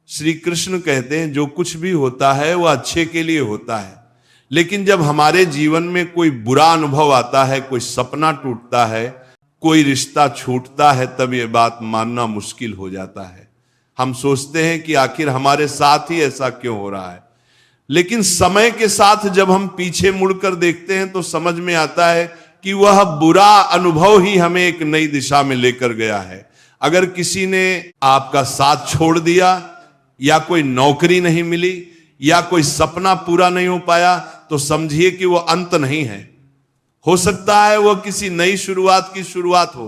श्री कृष्ण कहते हैं जो कुछ भी होता है वो अच्छे के लिए होता है, लेकिन जब हमारे जीवन में कोई बुरा अनुभव आता है, कोई सपना टूटता है, कोई रिश्ता छूटता है, तब ये बात मानना मुश्किल हो जाता है। हम सोचते हैं कि आखिर हमारे साथ ही ऐसा क्यों हो रहा है, लेकिन समय के साथ जब हम पीछे मुड़कर देखते हैं तो समझ में आता है कि वह बुरा अनुभव ही हमें एक नई दिशा में लेकर गया है। अगर किसी ने आपका साथ छोड़ दिया, या कोई नौकरी नहीं मिली, या कोई सपना पूरा नहीं हो पाया, तो समझिए कि वो अंत नहीं है। हो सकता है वह किसी नई शुरुआत की शुरुआत हो।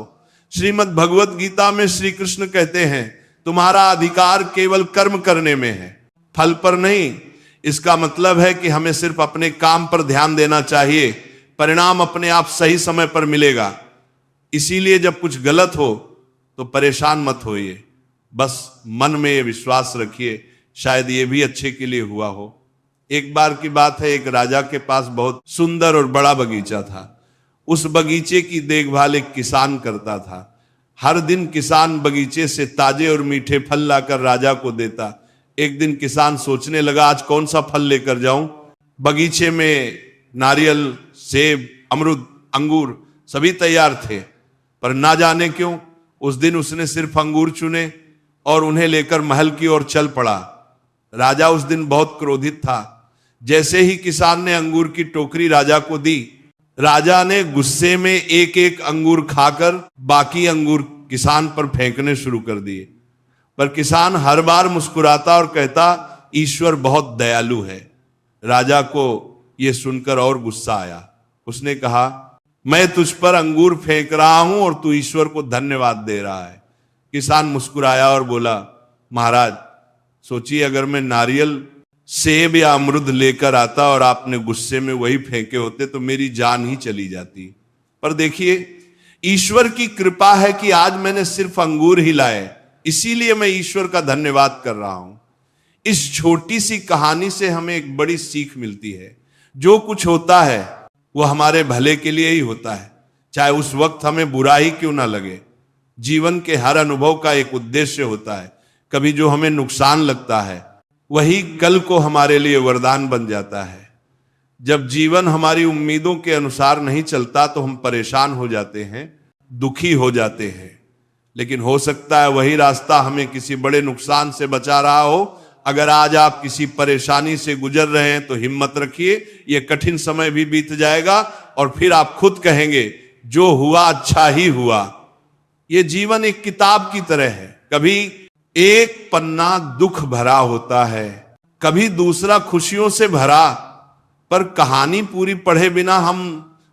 श्रीमद् भगवत गीता में श्री कृष्ण कहते हैं तुम्हारा अधिकार केवल कर्म करने में है, फल पर नहीं। इसका मतलब है कि हमें सिर्फ अपने काम पर ध्यान देना चाहिए, परिणाम अपने आप सही समय पर मिलेगा। इसीलिए जब कुछ गलत हो तो परेशान मत होइए, बस मन में ये विश्वास रखिए शायद ये भी अच्छे के लिए हुआ हो। एक बार की बात है, एक राजा के पास बहुत सुंदर और बड़ा बगीचा था। उस बगीचे की देखभाल एक किसान करता था। हर दिन किसान बगीचे से ताजे और मीठे फल लाकर राजा को देता। एक दिन किसान सोचने लगा आज कौन सा फल लेकर जाऊं। बगीचे में नारियल, सेब, अमरूद, अंगूर सभी तैयार थे, पर ना जाने क्यों उस दिन उसने सिर्फ अंगूर चुने और उन्हें लेकर महल की ओर चल पड़ा। राजा उस दिन बहुत क्रोधित था। जैसे ही किसान ने अंगूर की टोकरी राजा को दी, राजा ने गुस्से में एक एक अंगूर खाकर बाकी अंगूर किसान पर फेंकने शुरू कर दिए। पर किसान हर बार मुस्कुराता और कहता ईश्वर बहुत दयालु है। राजा को यह सुनकर और गुस्सा आया। उसने कहा मैं तुझ पर अंगूर फेंक रहा हूं और तू ईश्वर को धन्यवाद दे रहा है। किसान मुस्कुराया और बोला महाराज सोचिए अगर मैं नारियल, सेब या अमरूद लेकर आता और आपने गुस्से में वही फेंके होते तो मेरी जान ही चली जाती। पर देखिए ईश्वर की कृपा है कि आज मैंने सिर्फ अंगूर ही लाए, इसीलिए मैं ईश्वर का धन्यवाद कर रहा हूं। इस छोटी सी कहानी से हमें एक बड़ी सीख मिलती है। जो कुछ होता है वो हमारे भले के लिए ही होता है, चाहे उस वक्त हमें बुरा ही क्यों ना लगे। जीवन के हर अनुभव का एक उद्देश्य होता है। कभी जो हमें नुकसान लगता है वही कल को हमारे लिए वरदान बन जाता है। जब जीवन हमारी उम्मीदों के अनुसार नहीं चलता तो हम परेशान हो जाते हैं, दुखी हो जाते हैं, लेकिन हो सकता है वही रास्ता हमें किसी बड़े नुकसान से बचा रहा हो। अगर आज आप किसी परेशानी से गुजर रहे हैं तो हिम्मत रखिए, यह कठिन समय भी बीत जाएगा और फिर आप खुद कहेंगे जो हुआ अच्छा ही हुआ। यह जीवन एक किताब की तरह है, कभी एक पन्ना दुख भरा होता है, कभी दूसरा खुशियों से भरा, पर कहानी पूरी पढ़े बिना हम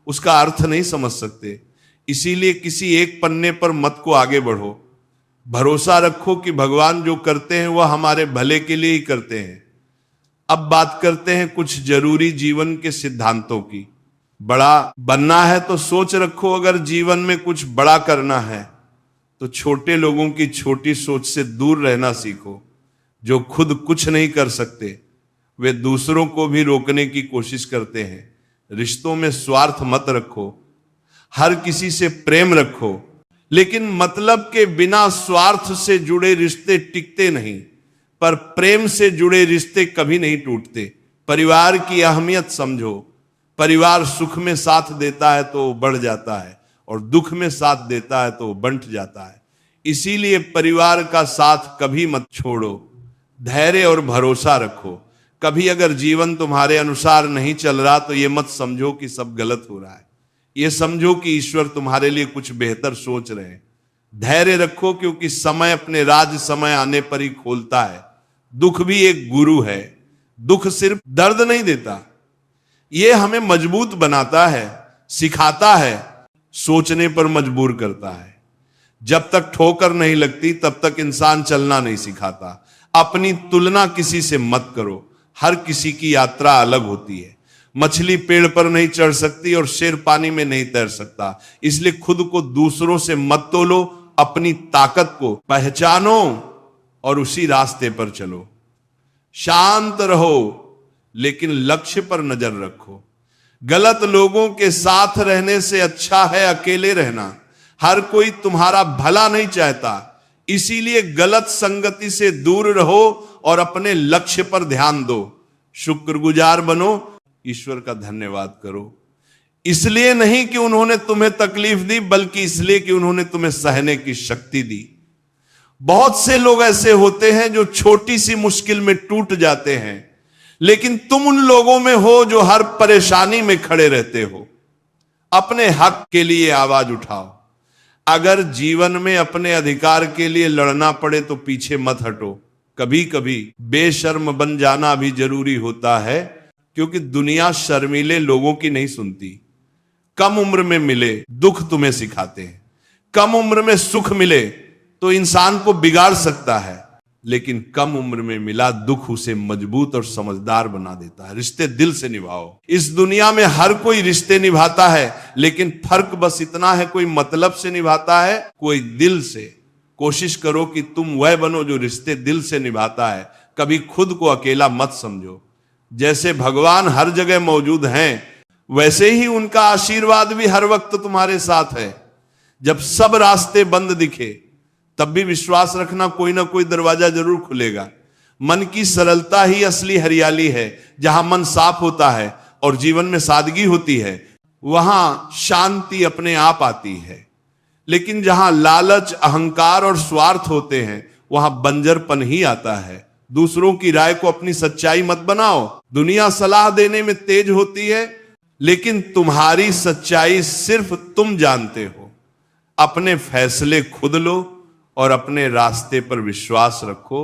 उसका अर्थ नहीं समझ सकते। इसीलिए किसी एक पन्ने पर मत को आगे बढ़ो। भरोसा रखो कि भगवान जो करते हैं वह हमारे भले के लिए ही करते हैं। अब बात करते हैं कुछ जरूरी जीवन के सिद्धांतों की। बड़ा बनना है तो सोच रखो, अगर जीवन में कुछ बड़ा करना है तो छोटे लोगों की छोटी सोच से दूर रहना सीखो। जो खुद कुछ नहीं कर सकते वे दूसरों को भी रोकने की कोशिश करते हैं। रिश्तों में स्वार्थ मत रखो, हर किसी से प्रेम रखो, लेकिन मतलब के बिना स्वार्थ से जुड़े रिश्ते टिकते नहीं, पर प्रेम से जुड़े रिश्ते कभी नहीं टूटते। परिवार की अहमियत समझो। परिवार सुख में साथ देता है तो बढ़ जाता है और दुख में साथ देता है तो बंट जाता है। इसीलिए परिवार का साथ कभी मत छोड़ो, धैर्य और भरोसा रखो। कभी अगर जीवन तुम्हारे अनुसार नहीं चल रहा तो ये मत समझो कि सब गलत हो रहा है, ये समझो कि ईश्वर तुम्हारे लिए कुछ बेहतर सोच रहे हैं। धैर्य रखो क्योंकि समय अपने राज समय आने पर ही खोलता है। दुख भी एक गुरु है। दुख सिर्फ दर्द नहीं देता, ये हमें मजबूत बनाता है, सिखाता है, सोचने पर मजबूर करता है। जब तक ठोकर नहीं लगती तब तक इंसान चलना नहीं सिखाता। अपनी तुलना किसी से मत करो, हर किसी की यात्रा अलग होती है। मछली पेड़ पर नहीं चढ़ सकती और शेर पानी में नहीं तैर सकता। इसलिए खुद को दूसरों से मत तोलो, अपनी ताकत को पहचानो और उसी रास्ते पर चलो। शांत रहो लेकिन लक्ष्य पर नजर रखो। गलत लोगों के साथ रहने से अच्छा है अकेले रहना। हर कोई तुम्हारा भला नहीं चाहता, इसीलिए गलत संगति से दूर रहो और अपने लक्ष्य पर ध्यान दो। शुक्रगुजार बनो, ईश्वर का धन्यवाद करो। इसलिए नहीं कि उन्होंने तुम्हें तकलीफ दी, बल्कि इसलिए कि उन्होंने तुम्हें सहने की शक्ति दी। बहुत से लोग ऐसे होते हैं जो छोटी सी मुश्किल में टूट जाते हैं, लेकिन तुम उन लोगों में हो जो हर परेशानी में खड़े रहते हो। अपने हक के लिए आवाज उठाओ। अगर जीवन में अपने अधिकार के लिए लड़ना पड़े तो पीछे मत हटो। कभी कभी बेशर्म बन जाना भी जरूरी होता है, क्योंकि दुनिया शर्मीले लोगों की नहीं सुनती। कम उम्र में मिले दुख तुम्हें सिखाते हैं। कम उम्र में सुख मिले तो इंसान को बिगाड़ सकता है, लेकिन कम उम्र में मिला दुख उसे मजबूत और समझदार बना देता है। रिश्ते दिल से निभाओ। इस दुनिया में हर कोई रिश्ते निभाता है, लेकिन फर्क बस इतना है, कोई मतलब से निभाता है, कोई दिल से। कोशिश करो कि तुम वह बनो जो रिश्ते दिल से निभाता है। कभी खुद को अकेला मत समझो। जैसे भगवान हर जगह मौजूद हैं, वैसे ही उनका आशीर्वाद भी हर वक्त तुम्हारे साथ है। जब सब रास्ते बंद दिखे तब भी विश्वास रखना, कोई ना कोई दरवाजा जरूर खुलेगा। मन की सरलता ही असली हरियाली है। जहां मन साफ होता है और जीवन में सादगी होती है, वहां शांति अपने आप आती है। लेकिन जहां लालच, अहंकार और स्वार्थ होते हैं, वहां बंजरपन ही आता है। दूसरों की राय को अपनी सच्चाई मत बनाओ। दुनिया सलाह देने में तेज होती है, लेकिन तुम्हारी सच्चाई सिर्फ तुम जानते हो। अपने फैसले खुद लो और अपने रास्ते पर विश्वास रखो।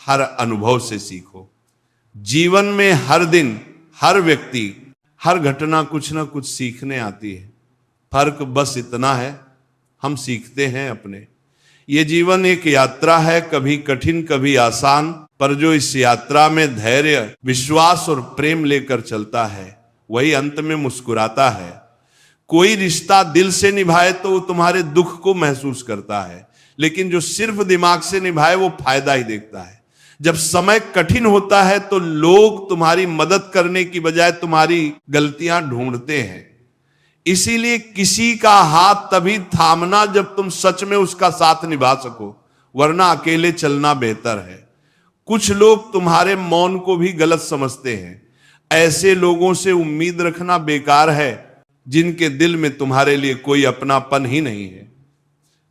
हर अनुभव से सीखो। जीवन में हर दिन, हर व्यक्ति, हर घटना कुछ ना कुछ सीखने आती है। फर्क बस इतना है, हम सीखते हैं अपने। ये जीवन एक यात्रा है, कभी कठिन कभी आसान, पर जो इस यात्रा में धैर्य, विश्वास और प्रेम लेकर चलता है, वही अंत में मुस्कुराता है। कोई रिश्ता दिल से निभाए तो वो तुम्हारे दुख को महसूस करता है, लेकिन जो सिर्फ दिमाग से निभाए वो फायदा ही देखता है। जब समय कठिन होता है तो लोग तुम्हारी मदद करने की बजाय तुम्हारी गलतियां ढूंढते हैं। इसीलिए किसी का हाथ तभी थामना जब तुम सच में उसका साथ निभा सको, वरना अकेले चलना बेहतर है। कुछ लोग तुम्हारे मौन को भी गलत समझते हैं। ऐसे लोगों से उम्मीद रखना बेकार है, जिनके दिल में तुम्हारे लिए कोई अपनापन ही नहीं है।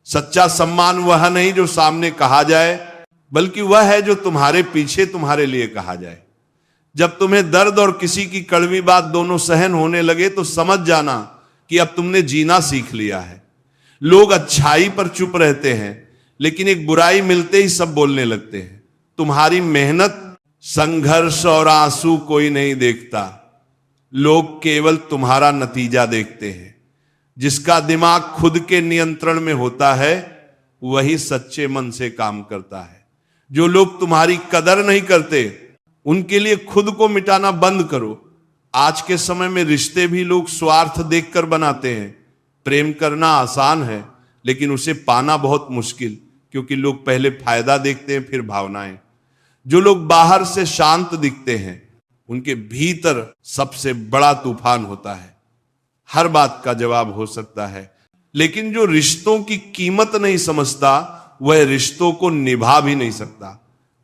सच्चा सम्मान वह नहीं जो सामने कहा जाए, बल्कि वह है जो तुम्हारे पीछे तुम्हारे लिए कहा जाए। जब तुम्हें दर्द और किसी की कड़वी बात दोनों सहन होने लगे तो समझ जाना कि अब तुमने जीना सीख लिया है। लोग अच्छाई पर चुप रहते हैं, लेकिन एक बुराई मिलते ही सब बोलने लगते हैं। तुम्हारी मेहनत, संघर्ष और आंसू कोई नहीं देखता। लोग केवल तुम्हारा नतीजा देखते हैं। जिसका दिमाग खुद के नियंत्रण में होता है, वही सच्चे मन से काम करता है। जो लोग तुम्हारी कदर नहीं करते, उनके लिए खुद को मिटाना बंद करो। आज के समय में रिश्ते भी लोग स्वार्थ देखकर बनाते हैं। प्रेम करना आसान है, लेकिन उसे पाना बहुत मुश्किल, क्योंकि लोग पहले फायदा देखते हैं, फिर भावनाएं। जो लोग बाहर से शांत दिखते हैं, उनके भीतर सबसे बड़ा तूफान होता है। हर बात का जवाब हो सकता है, लेकिन जो रिश्तों की कीमत नहीं समझता, वह रिश्तों को निभा भी नहीं सकता।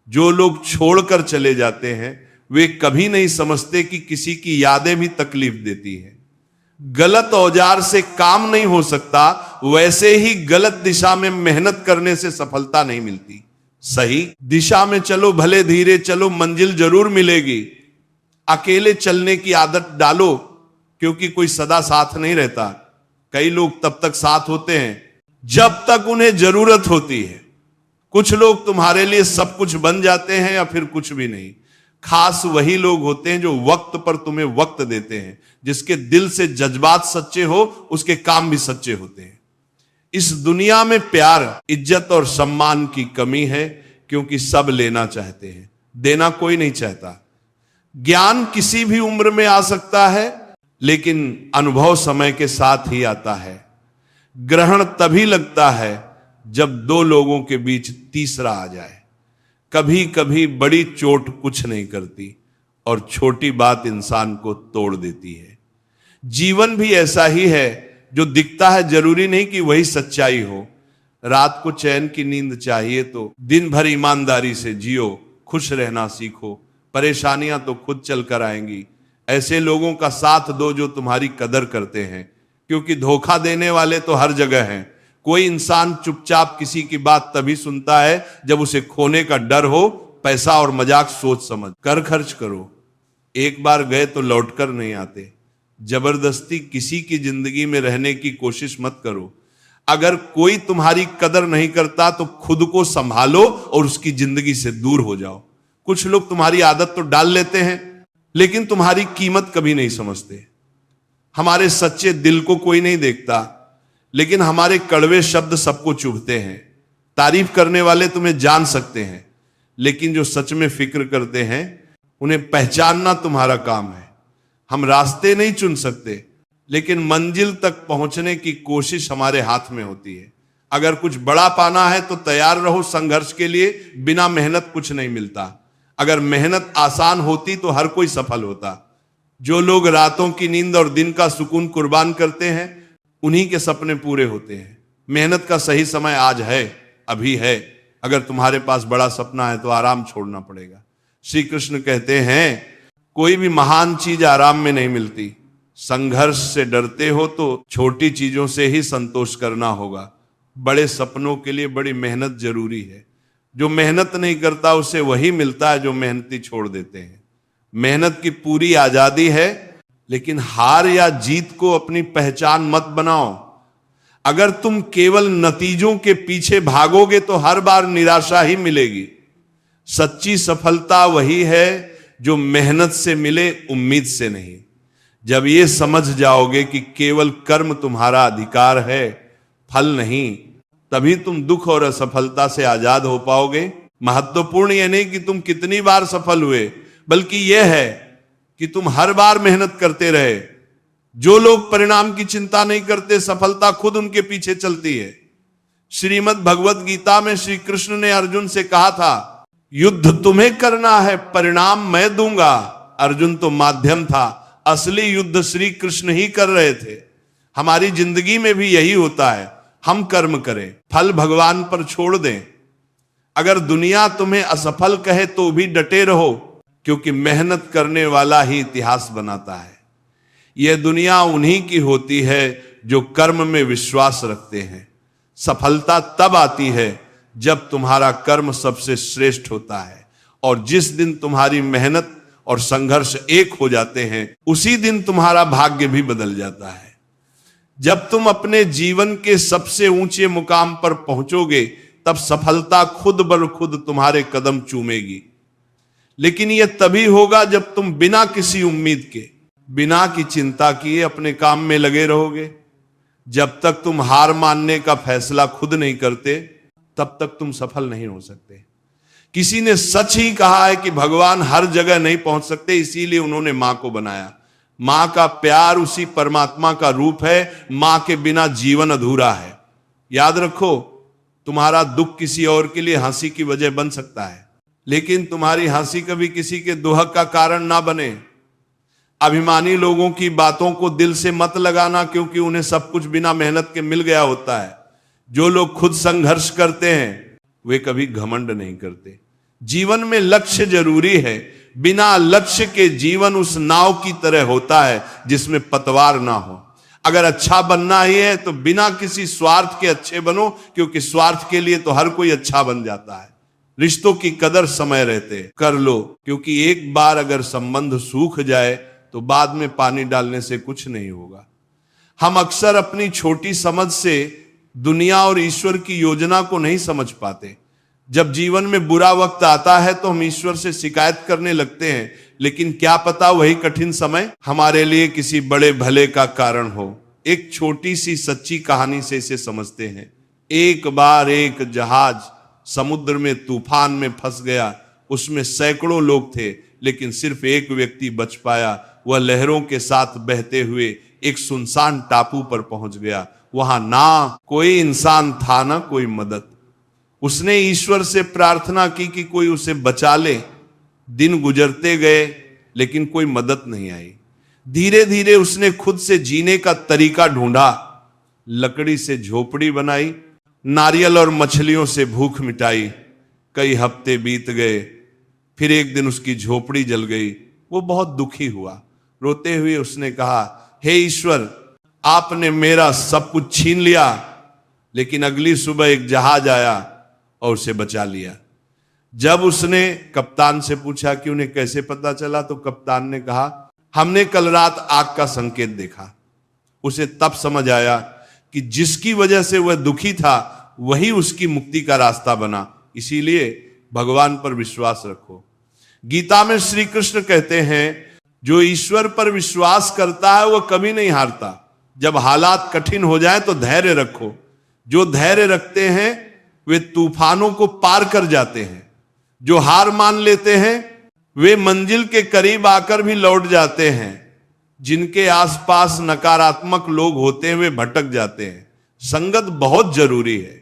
जो लोग छोड़कर चले जाते हैं, वे कभी नहीं समझते कि किसी की यादें भी तकलीफ देती हैं। गलत औजार से काम नहीं हो सकता, वैसे ही गलत दिशा में मेहनत करने से सफलता नहीं मिलती। सही दिशा में चलो, भले धीरे चलो, मंजिल जरूर मिलेगी। अकेले चलने की आदत डालो, क्योंकि कोई सदा साथ नहीं रहता। कई लोग तब तक साथ होते हैं जब तक उन्हें जरूरत होती है। कुछ लोग तुम्हारे लिए सब कुछ बन जाते हैं, या फिर कुछ भी नहीं। खास वही लोग होते हैं जो वक्त पर तुम्हें वक्त देते हैं। जिसके दिल से जज्बात सच्चे हो, उसके काम भी सच्चे होते हैं। इस दुनिया में प्यार, इज्जत और सम्मान की कमी है, क्योंकि सब लेना चाहते हैं, देना कोई नहीं चाहता। ज्ञान किसी भी उम्र में आ सकता है, लेकिन अनुभव समय के साथ ही आता है। ग्रहण तभी लगता है जब दो लोगों के बीच तीसरा आ जाए। कभी कभी बड़ी चोट कुछ नहीं करती, और छोटी बात इंसान को तोड़ देती है। जीवन भी ऐसा ही है। जो दिखता है जरूरी नहीं कि वही सच्चाई हो। रात को चैन की नींद चाहिए तो दिन भर ईमानदारी से जियो, खुश रहना सीखो, परेशानियां तो खुद चल कर आएंगी। ऐसे लोगों का साथ दो जो तुम्हारी कदर करते हैं, क्योंकि धोखा देने वाले तो हर जगह हैं। कोई इंसान चुपचाप किसी की बात तभी सुनता है जब उसे खोने का डर हो। पैसा और मजाक सोच समझ कर खर्च करो, एक बार गए तो लौटकर नहीं आते। जबरदस्ती किसी की जिंदगी में रहने की कोशिश मत करो। अगर कोई तुम्हारी कदर नहीं करता तो खुद को संभालो और उसकी जिंदगी से दूर हो जाओ। कुछ लोग तुम्हारी आदत तो डाल लेते हैं लेकिन तुम्हारी कीमत कभी नहीं समझते। हमारे सच्चे दिल को कोई नहीं देखता, लेकिन हमारे कड़वे शब्द सबको चुभते हैं। तारीफ करने वाले तुम्हें जान सकते हैं, लेकिन जो सच में फिक्र करते हैं उन्हें पहचानना तुम्हारा काम है। हम रास्ते नहीं चुन सकते, लेकिन मंजिल तक पहुंचने की कोशिश हमारे हाथ में होती है। अगर कुछ बड़ा पाना है तो तैयार रहो संघर्ष के लिए। बिना मेहनत कुछ नहीं मिलता। अगर मेहनत आसान होती तो हर कोई सफल होता। जो लोग रातों की नींद और दिन का सुकून कुर्बान करते हैं, उन्हीं के सपने पूरे होते हैं। मेहनत का सही समय आज है, अभी है। अगर तुम्हारे पास बड़ा सपना है तो आराम छोड़ना पड़ेगा। श्री कृष्ण कहते हैं, कोई भी महान चीज आराम में नहीं मिलती। संघर्ष से डरते हो तो छोटी चीजों से ही संतोष करना होगा। बड़े सपनों के लिए बड़ी मेहनत जरूरी है। जो मेहनत नहीं करता उसे वही मिलता है जो मेहनती छोड़ देते हैं। मेहनत की पूरी आजादी है, लेकिन हार या जीत को अपनी पहचान मत बनाओ। अगर तुम केवल नतीजों के पीछे भागोगे तो हर बार निराशा ही मिलेगी। सच्ची सफलता वही है जो मेहनत से मिले, उम्मीद से नहीं। जब ये समझ जाओगे कि केवल कर्म तुम्हारा अधिकार है, फल नहीं, तभी तुम दुख और असफलता से आजाद हो पाओगे। महत्वपूर्ण यह नहीं कि तुम कितनी बार सफल हुए, बल्कि यह है कि तुम हर बार मेहनत करते रहे। जो लोग परिणाम की चिंता नहीं करते, सफलता खुद उनके पीछे चलती है। श्रीमद् भगवत गीता में श्री कृष्ण ने अर्जुन से कहा था, युद्ध तुम्हें करना है, परिणाम मैं दूंगा। अर्जुन तो माध्यम था, असली युद्ध श्री कृष्ण ही कर रहे थे। हमारी जिंदगी में भी यही होता है। हम कर्म करें, फल भगवान पर छोड़ दें। अगर दुनिया तुम्हें असफल कहे तो भी डटे रहो, क्योंकि मेहनत करने वाला ही इतिहास बनाता है। यह दुनिया उन्हीं की होती है जो कर्म में विश्वास रखते हैं। सफलता तब आती है जब तुम्हारा कर्म सबसे श्रेष्ठ होता है, और जिस दिन तुम्हारी मेहनत और संघर्ष एक हो जाते हैं, उसी दिन तुम्हारा भाग्य भी बदल जाता है। जब तुम अपने जीवन के सबसे ऊंचे मुकाम पर पहुंचोगे, तब सफलता खुद ब खुद तुम्हारे कदम चूमेगी। लेकिन यह तभी होगा जब तुम बिना किसी उम्मीद के, बिना की चिंता किए अपने काम में लगे रहोगे। जब तक तुम हार मानने का फैसला खुद नहीं करते, तब तक तुम सफल नहीं हो सकते। किसी ने सच ही कहा है कि भगवान हर जगह नहीं पहुंच सकते, इसीलिए उन्होंने मां को बनाया। मां का प्यार उसी परमात्मा का रूप है। मां के बिना जीवन अधूरा है। याद रखो, तुम्हारा दुख किसी और के लिए हंसी की वजह बन सकता है, लेकिन तुम्हारी हंसी कभी किसी के दुहक का कारण ना बने। अभिमानी लोगों की बातों को दिल से मत लगाना, क्योंकि उन्हें सब कुछ बिना मेहनत के मिल गया होता है। जो लोग खुद संघर्ष करते हैं वे कभी घमंड नहीं करते। जीवन में लक्ष्य जरूरी है। बिना लक्ष्य के जीवन उस नाव की तरह होता है जिसमें पतवार ना हो। अगर अच्छा बनना ही है तो बिना किसी स्वार्थ के अच्छे बनो, क्योंकि स्वार्थ के लिए तो हर कोई अच्छा बन जाता है। रिश्तों की कदर समय रहते कर लो, क्योंकि एक बार अगर संबंध सूख जाए तो बाद में पानी डालने से कुछ नहीं होगा। हम अक्सर अपनी छोटी समझ से दुनिया और ईश्वर की योजना को नहीं समझ पाते। जब जीवन में बुरा वक्त आता है तो हम ईश्वर से शिकायत करने लगते हैं, लेकिन क्या पता वही कठिन समय हमारे लिए किसी बड़े भले का कारण हो। एक छोटी सी सच्ची कहानी से इसे समझते हैं। एक बार एक जहाज समुद्र में तूफान में फंस गया। उसमें सैकड़ों लोग थे, लेकिन सिर्फ एक व्यक्ति बच पाया। वह लहरों के साथ बहते हुए एक सुनसान टापू पर पहुंच गया। वहां ना कोई इंसान था, ना कोई मदद। उसने ईश्वर से प्रार्थना की कि कोई उसे बचा ले। दिन गुजरते गए, लेकिन कोई मदद नहीं आई। धीरे धीरे उसने खुद से जीने का तरीका ढूंढा। लकड़ी से झोपड़ी बनाई नारियल और मछलियों से भूख मिटाई। कई हफ्ते बीत गए, फिर एक दिन उसकी झोपड़ी जल गई। वो बहुत दुखी हुआ। रोते हुए उसने कहा, हे ईश्वर, आपने मेरा सब कुछ छीन लिया, लेकिन अगली सुबह एक जहाज आया और उसे बचा लिया। जब उसने कप्तान से पूछा कि उन्हें कैसे पता चला, तो कप्तान ने कहा, हमने कल रात आग का संकेत देखा। उसे तब समझ आया कि जिसकी वजह से वह दुखी था वही उसकी मुक्ति का रास्ता बना। इसीलिए भगवान पर विश्वास रखो। गीता में श्री कृष्ण कहते हैं, जो ईश्वर पर विश्वास करता है वह कभी नहीं हारता। जब हालात कठिन हो जाए तो धैर्य रखो। जो धैर्य रखते हैं वे तूफानों को पार कर जाते हैं। जो हार मान लेते हैं वे मंजिल के करीब आकर भी लौट जाते हैं। जिनके आसपास नकारात्मक लोग होते हैं वे भटक जाते हैं। संगत बहुत जरूरी है।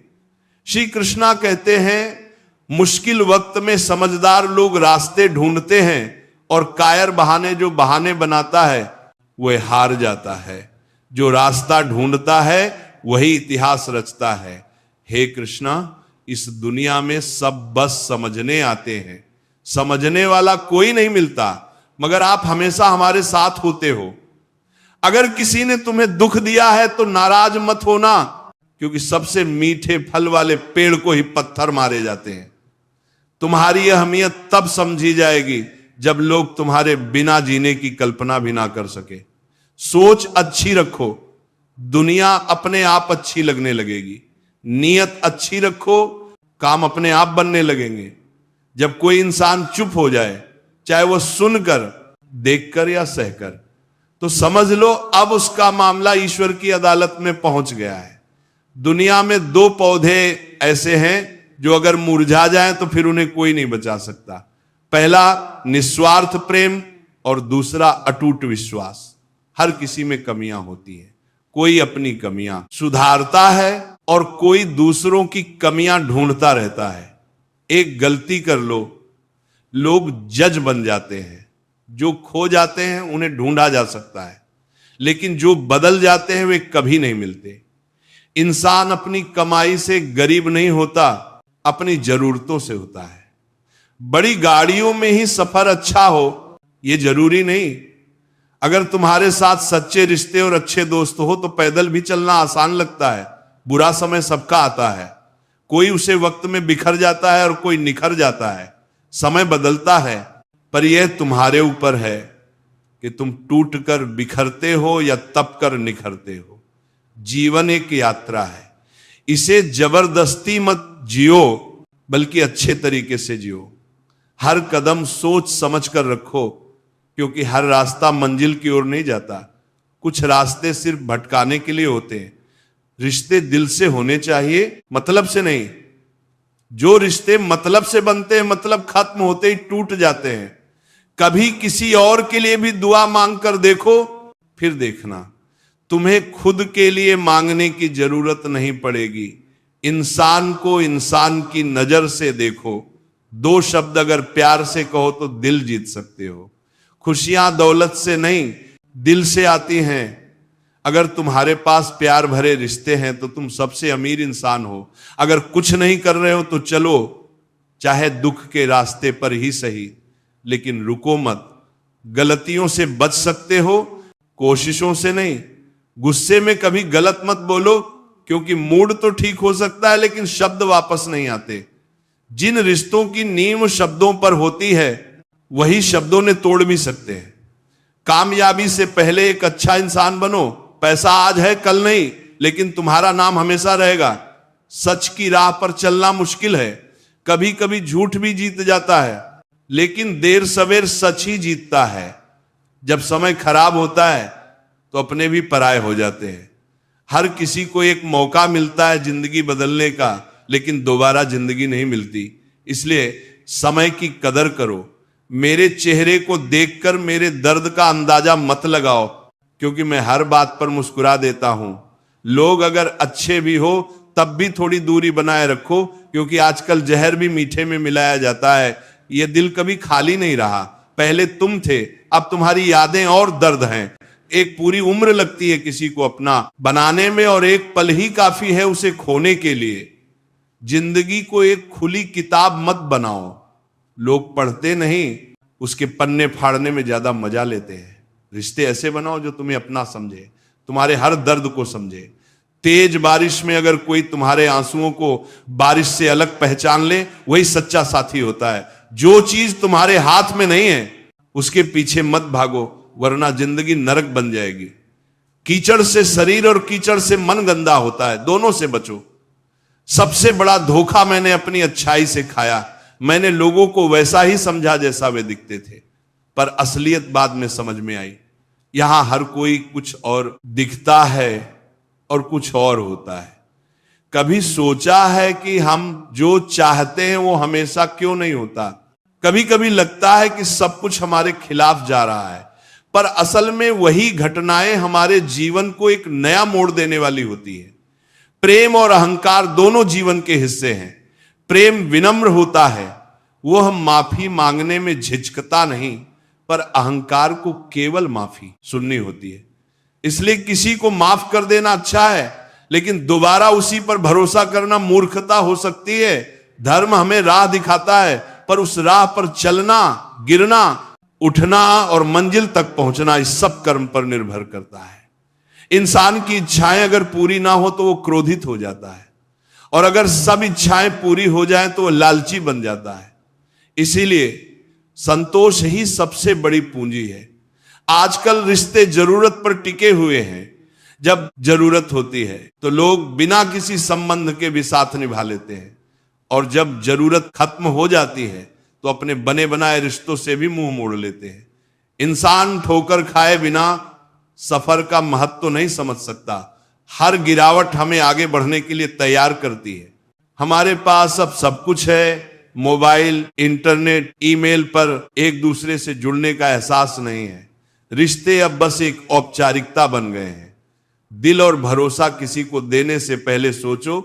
श्री कृष्णा कहते हैं, मुश्किल वक्त में समझदार लोग रास्ते ढूंढते हैं और कायर बहाने जो बहाने बनाता है वह हार जाता है। जो रास्ता ढूंढता है वही इतिहास रचता है। हे कृष्णा, इस दुनिया में सब बस समझने आते हैं, समझने वाला कोई नहीं मिलता, मगर आप हमेशा हमारे साथ होते हो। अगर किसी ने तुम्हें दुख दिया है तो नाराज मत होना, क्योंकि सबसे मीठे फल वाले पेड़ को ही पत्थर मारे जाते हैं। तुम्हारी अहमियत तब समझी जाएगी जब लोग तुम्हारे बिना जीने की कल्पना भी ना कर सके। सोच अच्छी रखो, दुनिया अपने आप अच्छी लगने लगेगी। नीयत अच्छी रखो, काम अपने आप बनने लगेंगे। जब कोई इंसान चुप हो जाए, चाहे वो सुनकर, देखकर या सहकर, तो समझ लो अब उसका मामला ईश्वर की अदालत में पहुंच गया है। दुनिया में दो पौधे ऐसे हैं जो अगर मुरझा जाएं तो फिर उन्हें कोई नहीं बचा सकता। पहला निस्वार्थ प्रेम और दूसरा अटूट विश्वास। हर किसी में कमियां होती हैं, कोई अपनी कमियां सुधारता है और कोई दूसरों की कमियां ढूंढता रहता है। एक गलती कर लो, लोग जज बन जाते हैं। जो खो जाते हैं उन्हें ढूंढा जा सकता है, लेकिन जो बदल जाते हैं वे कभी नहीं मिलते। इंसान अपनी कमाई से गरीब नहीं होता, अपनी जरूरतों से होता है। बड़ी गाड़ियों में ही सफर अच्छा हो यह जरूरी नहीं। अगर तुम्हारे साथ सच्चे रिश्ते और अच्छे दोस्त हो तो पैदल भी चलना आसान लगता है। बुरा समय सबका आता है, कोई उसे वक्त में बिखर जाता है और कोई निखर जाता है। समय बदलता है, पर यह तुम्हारे ऊपर है कि तुम टूट कर बिखरते हो या तप कर निखरते हो। जीवन एक यात्रा है, इसे जबरदस्ती मत जियो, बल्कि अच्छे तरीके से जियो। हर कदम सोच समझ कर रखो, क्योंकि हर रास्ता मंजिल की ओर नहीं जाता। कुछ रास्ते सिर्फ भटकाने के लिए होते हैं। रिश्ते दिल से होने चाहिए, मतलब से नहीं। जो रिश्ते मतलब से बनते हैं, मतलब खत्म होते ही टूट जाते हैं। कभी किसी और के लिए भी दुआ मांग कर देखो, फिर देखना तुम्हें खुद के लिए मांगने की जरूरत नहीं पड़ेगी। इंसान को इंसान की नजर से देखो। दो शब्द अगर प्यार से कहो तो दिल जीत सकते हो। खुशियां दौलत से नहीं, दिल से आती हैं। अगर तुम्हारे पास प्यार भरे रिश्ते हैं तो तुम सबसे अमीर इंसान हो। अगर कुछ नहीं कर रहे हो तो चलो, चाहे दुख के रास्ते पर ही सही, लेकिन रुको मत। गलतियों से बच सकते हो, कोशिशों से नहीं। गुस्से में कभी गलत मत बोलो, क्योंकि मूड तो ठीक हो सकता है लेकिन शब्द वापस नहीं आते। जिन रिश्तों की नींव शब्दों पर होती है वही शब्दों ने तोड़ भी सकते हैं। कामयाबी से पहले एक अच्छा इंसान बनो। पैसा आज है कल नहीं, लेकिन तुम्हारा नाम हमेशा रहेगा। सच की राह पर चलना मुश्किल है, कभी कभी झूठ भी जीत जाता है, लेकिन देर सवेर सच ही जीतता है। जब समय खराब होता है तो अपने भी पराये हो जाते हैं। हर किसी को एक मौका मिलता है जिंदगी बदलने का, लेकिन दोबारा जिंदगी नहीं मिलती। इसलिए समय की कदर करो। मेरे चेहरे को देखकर मेरे दर्द का अंदाजा मत लगाओ, क्योंकि मैं हर बात पर मुस्कुरा देता हूं। लोग अगर अच्छे भी हो तब भी थोड़ी दूरी बनाए रखो, क्योंकि आजकल जहर भी मीठे में मिलाया जाता है। यह दिल कभी खाली नहीं रहा। पहले तुम थे, अब तुम्हारी यादें और दर्द हैं। एक पूरी उम्र लगती है किसी को अपना बनाने में, और एक पल ही काफी है उसे खोने के लिए। जिंदगी को एक खुली किताब मत बनाओ। लोग पढ़ते नहीं, उसके पन्ने फाड़ने में ज्यादा मजा लेते हैं। रिश्ते ऐसे बनाओ जो तुम्हें अपना समझे, तुम्हारे हर दर्द को समझे। तेज बारिश में अगर कोई तुम्हारे आंसुओं को बारिश से अलग पहचान ले, वही सच्चा साथी होता है। जो चीज तुम्हारे हाथ में नहीं है उसके पीछे मत भागो, वरना जिंदगी नरक बन जाएगी। कीचड़ से शरीर और कीचड़ से मन गंदा होता है, दोनों से बचो। सबसे बड़ा धोखा मैंने अपनी अच्छाई से खाया। मैंने लोगों को वैसा ही समझा जैसा वे दिखते थे, पर असलियत बाद में समझ में आई। यहां हर कोई कुछ और दिखता है और कुछ और होता है। कभी सोचा है कि हम जो चाहते हैं वो हमेशा क्यों नहीं होता? कभी कभी लगता है कि सब कुछ हमारे खिलाफ जा रहा है, पर असल में वही घटनाएं हमारे जीवन को एक नया मोड़ देने वाली होती है। प्रेम और अहंकार दोनों जीवन के हिस्से हैं। प्रेम विनम्र होता है, वो हम माफी मांगने में झिझकता नहीं, पर अहंकार को केवल माफी सुननी होती है। इसलिए किसी को माफ कर देना अच्छा है, लेकिन दोबारा उसी पर भरोसा करना मूर्खता हो सकती है। धर्म हमें राह दिखाता है, पर उस राह पर चलना, गिरना, उठना और मंजिल तक पहुंचना इस सब कर्म पर निर्भर करता है। इंसान की इच्छाएं अगर पूरी ना हो तो वो क्रोधित हो जाता है, और अगर सब इच्छाएं पूरी हो जाएं तो वो लालची बन जाता है। इसीलिए संतोष ही सबसे बड़ी पूंजी है। आजकल रिश्ते जरूरत पर टिके हुए हैं। जब जरूरत होती है तो लोग बिना किसी संबंध के भी साथ निभा लेते हैं, और जब जरूरत खत्म हो जाती है तो अपने बने बनाए रिश्तों से भी मुंह मोड़ लेते हैं। इंसान ठोकर खाए बिना सफर का महत्व तो नहीं समझ सकता। हर गिरावट हमें आगे बढ़ने के लिए तैयार करती है। हमारे पास अब सब कुछ है, मोबाइल, इंटरनेट, ईमेल पर एक दूसरे से जुड़ने का एहसास नहीं है। रिश्ते अब बस एक औपचारिकता बन गए हैं। दिल और भरोसा किसी को देने से पहले सोचो,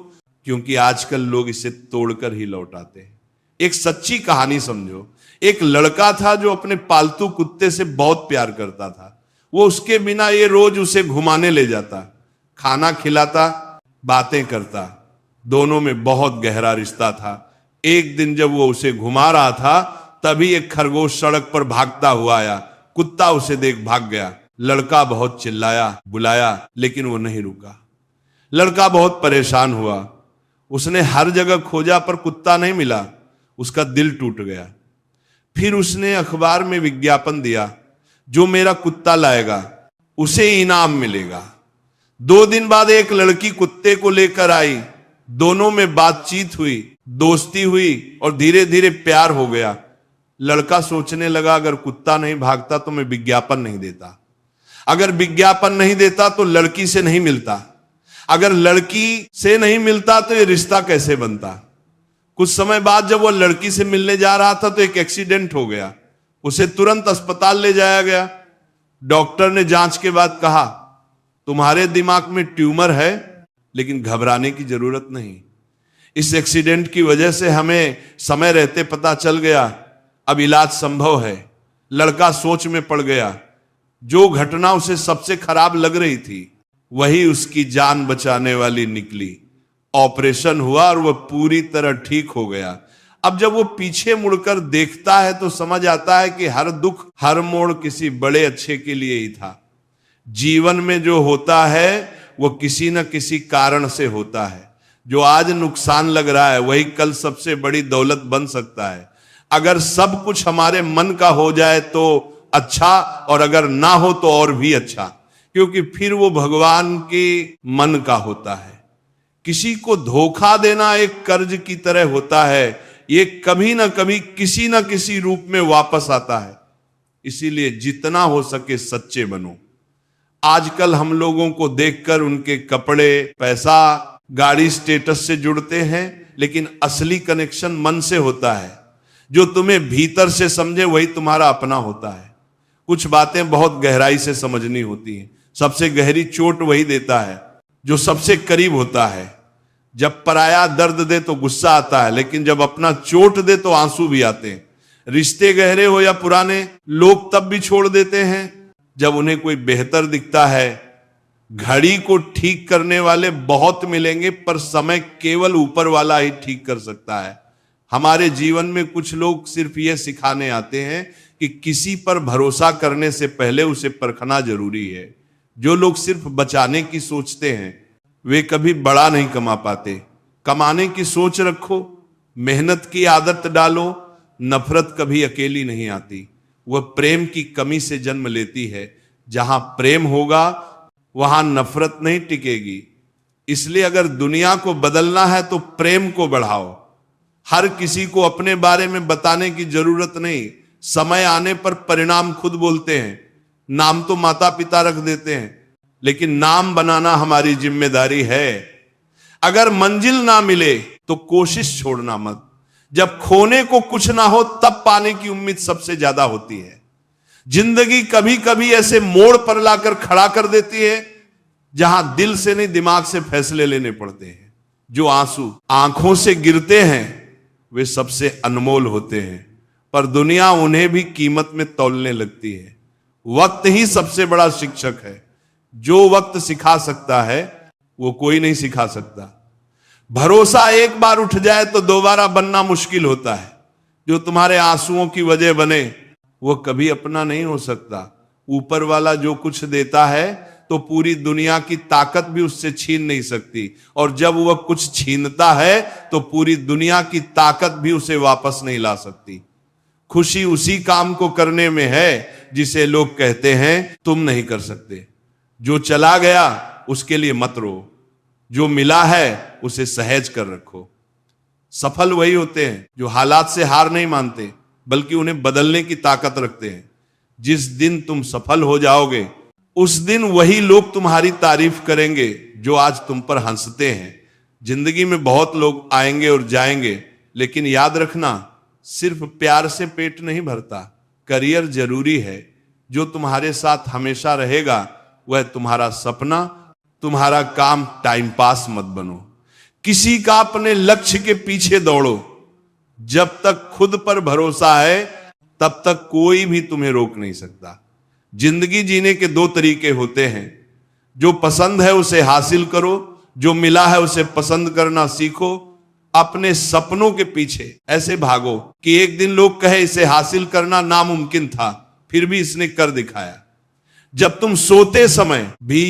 क्योंकि आजकल लोग इसे तोड़कर ही लौट आते हैं। एक सच्ची कहानी समझो। एक लड़का था जो अपने पालतू कुत्ते से बहुत प्यार करता था। वो उसके बिना ये रोज उसे घुमाने ले जाता, खाना खिलाता, बातें करता। दोनों में बहुत गहरा रिश्ता था। एक दिन जब वो उसे घुमा रहा था, तभी एक खरगोश सड़क पर भागता हुआ आया। कुत्ता उसे देख भाग गया। लड़का बहुत चिल्लाया, बुलाया, लेकिन वो नहीं रुका। लड़का बहुत परेशान हुआ। उसने हर जगह खोजा पर कुत्ता नहीं मिला। उसका दिल टूट गया। फिर उसने अखबार में विज्ञापन दिया, जो मेरा कुत्ता लाएगा उसे इनाम मिलेगा। 2 दिन बाद एक लड़की कुत्ते को लेकर आई। दोनों में बातचीत हुई, दोस्ती हुई, और धीरे धीरे प्यार हो गया। लड़का सोचने लगा, अगर कुत्ता नहीं भागता तो मैं विज्ञापन नहीं देता। अगर विज्ञापन नहीं देता तो लड़की से नहीं मिलता। अगर लड़की से नहीं मिलता तो ये रिश्ता कैसे बनता? कुछ समय बाद जब वो लड़की से मिलने जा रहा था तो एक एक्सीडेंट हो गया। उसे तुरंत अस्पताल ले जाया गया। डॉक्टर ने जांच के बाद कहा, तुम्हारे दिमाग में ट्यूमर है, लेकिन घबराने की जरूरत नहीं। इस एक्सीडेंट की वजह से हमें समय रहते पता चल गया, अब इलाज संभव है। लड़का सोच में पड़ गया। जो घटना उसे सबसे खराब लग रही थी, वही उसकी जान बचाने वाली निकली। ऑपरेशन हुआ और वह पूरी तरह ठीक हो गया। अब जब वो पीछे मुड़कर देखता है तो समझ आता है कि हर दुख, हर मोड़ किसी बड़े अच्छे के लिए ही था। जीवन में जो होता है वो किसी न किसी कारण से होता है। जो आज नुकसान लग रहा है वही कल सबसे बड़ी दौलत बन सकता है। अगर सब कुछ हमारे मन का हो जाए तो अच्छा, और अगर ना हो तो और भी अच्छा, क्योंकि फिर वो भगवान के मन का होता है। किसी को धोखा देना एक कर्ज की तरह होता है। ये कभी ना कभी किसी ना किसी रूप में वापस आता है। इसीलिए जितना हो सके सच्चे बनो। आजकल हम लोगों को देखकर उनके कपड़े, पैसा, गाड़ी, स्टेटस से जुड़ते हैं, लेकिन असली कनेक्शन मन से होता है। जो तुम्हें भीतर से समझे वही तुम्हारा अपना होता है। कुछ बातें बहुत गहराई से समझनी होती हैं। सबसे गहरी चोट वही देता है जो सबसे करीब होता है। जब पराया दर्द दे तो गुस्सा आता है, लेकिन जब अपना चोट दे तो आंसू भी आते हैं। रिश्ते गहरे हो या पुराने, लोग तब भी छोड़ देते हैं जब उन्हें कोई बेहतर दिखता है। घड़ी को ठीक करने वाले बहुत मिलेंगे, पर समय केवल ऊपर वाला ही ठीक कर सकता है। हमारे जीवन में कुछ लोग सिर्फ ये सिखाने आते हैं कि किसी पर भरोसा करने से पहले उसे परखना जरूरी है। जो लोग सिर्फ बचाने की सोचते हैं वे कभी बड़ा नहीं कमा पाते। कमाने की सोच रखो, मेहनत की आदत डालो। नफरत कभी अकेली नहीं आती, वह प्रेम की कमी से जन्म लेती है। जहां प्रेम होगा वहां नफरत नहीं टिकेगी। इसलिए अगर दुनिया को बदलना है तो प्रेम को बढ़ाओ। हर किसी को अपने बारे में बताने की जरूरत नहीं। समय आने पर परिणाम खुद बोलते हैं। नाम तो माता पिता रख देते हैं, लेकिन नाम बनाना हमारी जिम्मेदारी है। अगर मंजिल ना मिले तो कोशिश छोड़ना मत। जब खोने को कुछ ना हो तब पाने की उम्मीद सबसे ज्यादा होती है। जिंदगी कभी कभी ऐसे मोड़ पर लाकर खड़ा कर देती है जहां दिल से नहीं दिमाग से फैसले लेने पड़ते हैं। जो आंसू आंखों से गिरते हैं वे सबसे अनमोल होते हैं, पर दुनिया उन्हें भी कीमत में तौलने लगती है। वक्त ही सबसे बड़ा शिक्षक है। जो वक्त सिखा सकता है वो कोई नहीं सिखा सकता। भरोसा एक बार उठ जाए तो दोबारा बनना मुश्किल होता है। जो तुम्हारे आंसुओं की वजह बने वो कभी अपना नहीं हो सकता। ऊपर वाला जो कुछ देता है तो पूरी दुनिया की ताकत भी उससे छीन नहीं सकती, और जब वह कुछ छीनता है तो पूरी दुनिया की ताकत भी उसे वापस नहीं ला सकती। खुशी उसी काम को करने में है जिसे लोग कहते हैं तुम नहीं कर सकते। जो चला गया उसके लिए मत रो, जो मिला है उसे सहज कर रखो। सफल वही होते हैं जो हालात से हार नहीं मानते बल्कि उन्हें बदलने की ताकत रखते हैं। जिस दिन तुम सफल हो जाओगे उस दिन वही लोग तुम्हारी तारीफ करेंगे जो आज तुम पर हंसते हैं। जिंदगी में बहुत लोग आएंगे और जाएंगे, लेकिन याद रखना सिर्फ प्यार से पेट नहीं भरता। करियर जरूरी है। जो तुम्हारे साथ हमेशा रहेगा वह तुम्हारा सपना, तुम्हारा काम। टाइम पास मत बनो। किसी का अपने लक्ष्य के पीछे दौड़ो। जब तक खुद पर भरोसा है तब तक कोई भी तुम्हें रोक नहीं सकता। जिंदगी जीने के दो तरीके होते हैं। जो पसंद है उसे हासिल करो, जो मिला है उसे पसंद करना सीखो। अपने सपनों के पीछे ऐसे भागो कि एक दिन लोग कहे इसे हासिल करना नामुमकिन था, फिर भी इसने कर दिखाया। जब तुम सोते समय भी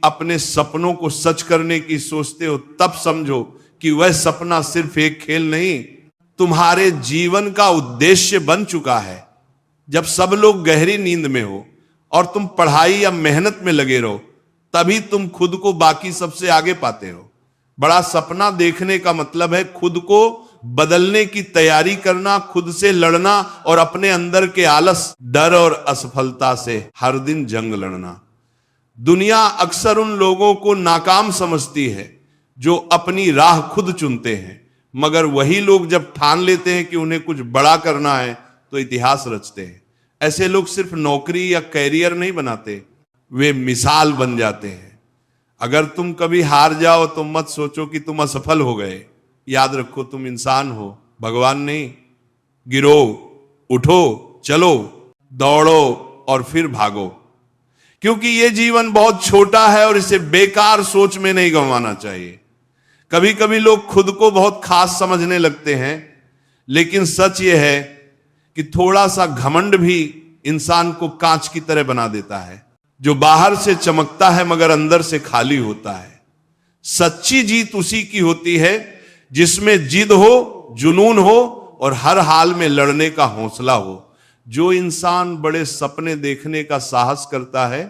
अपने सपनों को सच करने की सोचते हो तब समझो कि वह सपना सिर्फ एक खेल नहीं, तुम्हारे जीवन का उद्देश्य बन चुका है। जब सब लोग गहरी नींद में हो और तुम पढ़ाई या मेहनत में लगे रहो तभी तुम खुद को बाकी सबसे आगे पाते हो। बड़ा सपना देखने का मतलब है खुद को बदलने की तैयारी करना, खुद से लड़ना और अपने अंदर के आलस, डर और असफलता से हर दिन जंग लड़ना। दुनिया अक्सर उन लोगों को नाकाम समझती है जो अपनी राह खुद चुनते हैं, मगर वही लोग जब ठान लेते हैं कि उन्हें कुछ बड़ा करना है तो इतिहास रचते हैं। ऐसे लोग सिर्फ नौकरी या कैरियर नहीं बनाते, वे मिसाल बन जाते हैं। अगर तुम कभी हार जाओ तो मत सोचो कि तुम असफल हो गए। याद रखो तुम इंसान हो, भगवान नहीं। गिरो, उठो, चलो, दौड़ो और फिर भागो, क्योंकि ये जीवन बहुत छोटा है और इसे बेकार सोच में नहीं गंवाना चाहिए। कभी कभी लोग खुद को बहुत खास समझने लगते हैं, लेकिन सच ये है कि थोड़ा सा घमंड भी इंसान को कांच की तरह बना देता है, जो बाहर से चमकता है मगर अंदर से खाली होता है। सच्ची जीत उसी की होती है जिसमें जिद हो, जुनून हो और हर हाल में लड़ने का हौसला हो। जो इंसान बड़े सपने देखने का साहस करता है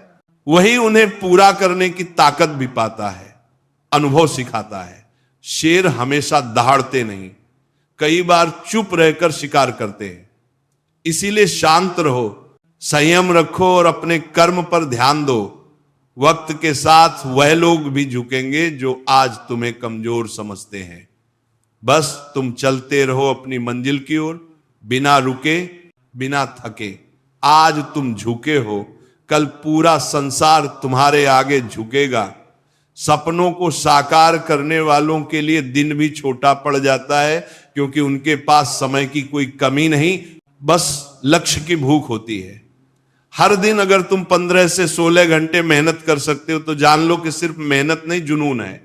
वही उन्हें पूरा करने की ताकत भी पाता है। अनुभव सिखाता है शेर हमेशा दहाड़ते नहीं, कई बार चुप रहकर शिकार करते हैं। इसीलिए शांत रहो, संयम रखो और अपने कर्म पर ध्यान दो। वक्त के साथ वह लोग भी झुकेंगे जो आज तुम्हें कमजोर समझते हैं। बस तुम चलते रहो अपनी मंजिल की ओर, बिना रुके, बिना थके। आज तुम झुके हो, कल पूरा संसार तुम्हारे आगे झुकेगा। सपनों को साकार करने वालों के लिए दिन भी छोटा पड़ जाता है, क्योंकि उनके पास समय की कोई कमी नहीं, बस लक्ष्य की भूख होती है। हर दिन अगर तुम 15 से 16 घंटे मेहनत कर सकते हो तो जान लो कि सिर्फ मेहनत नहीं, जुनून है।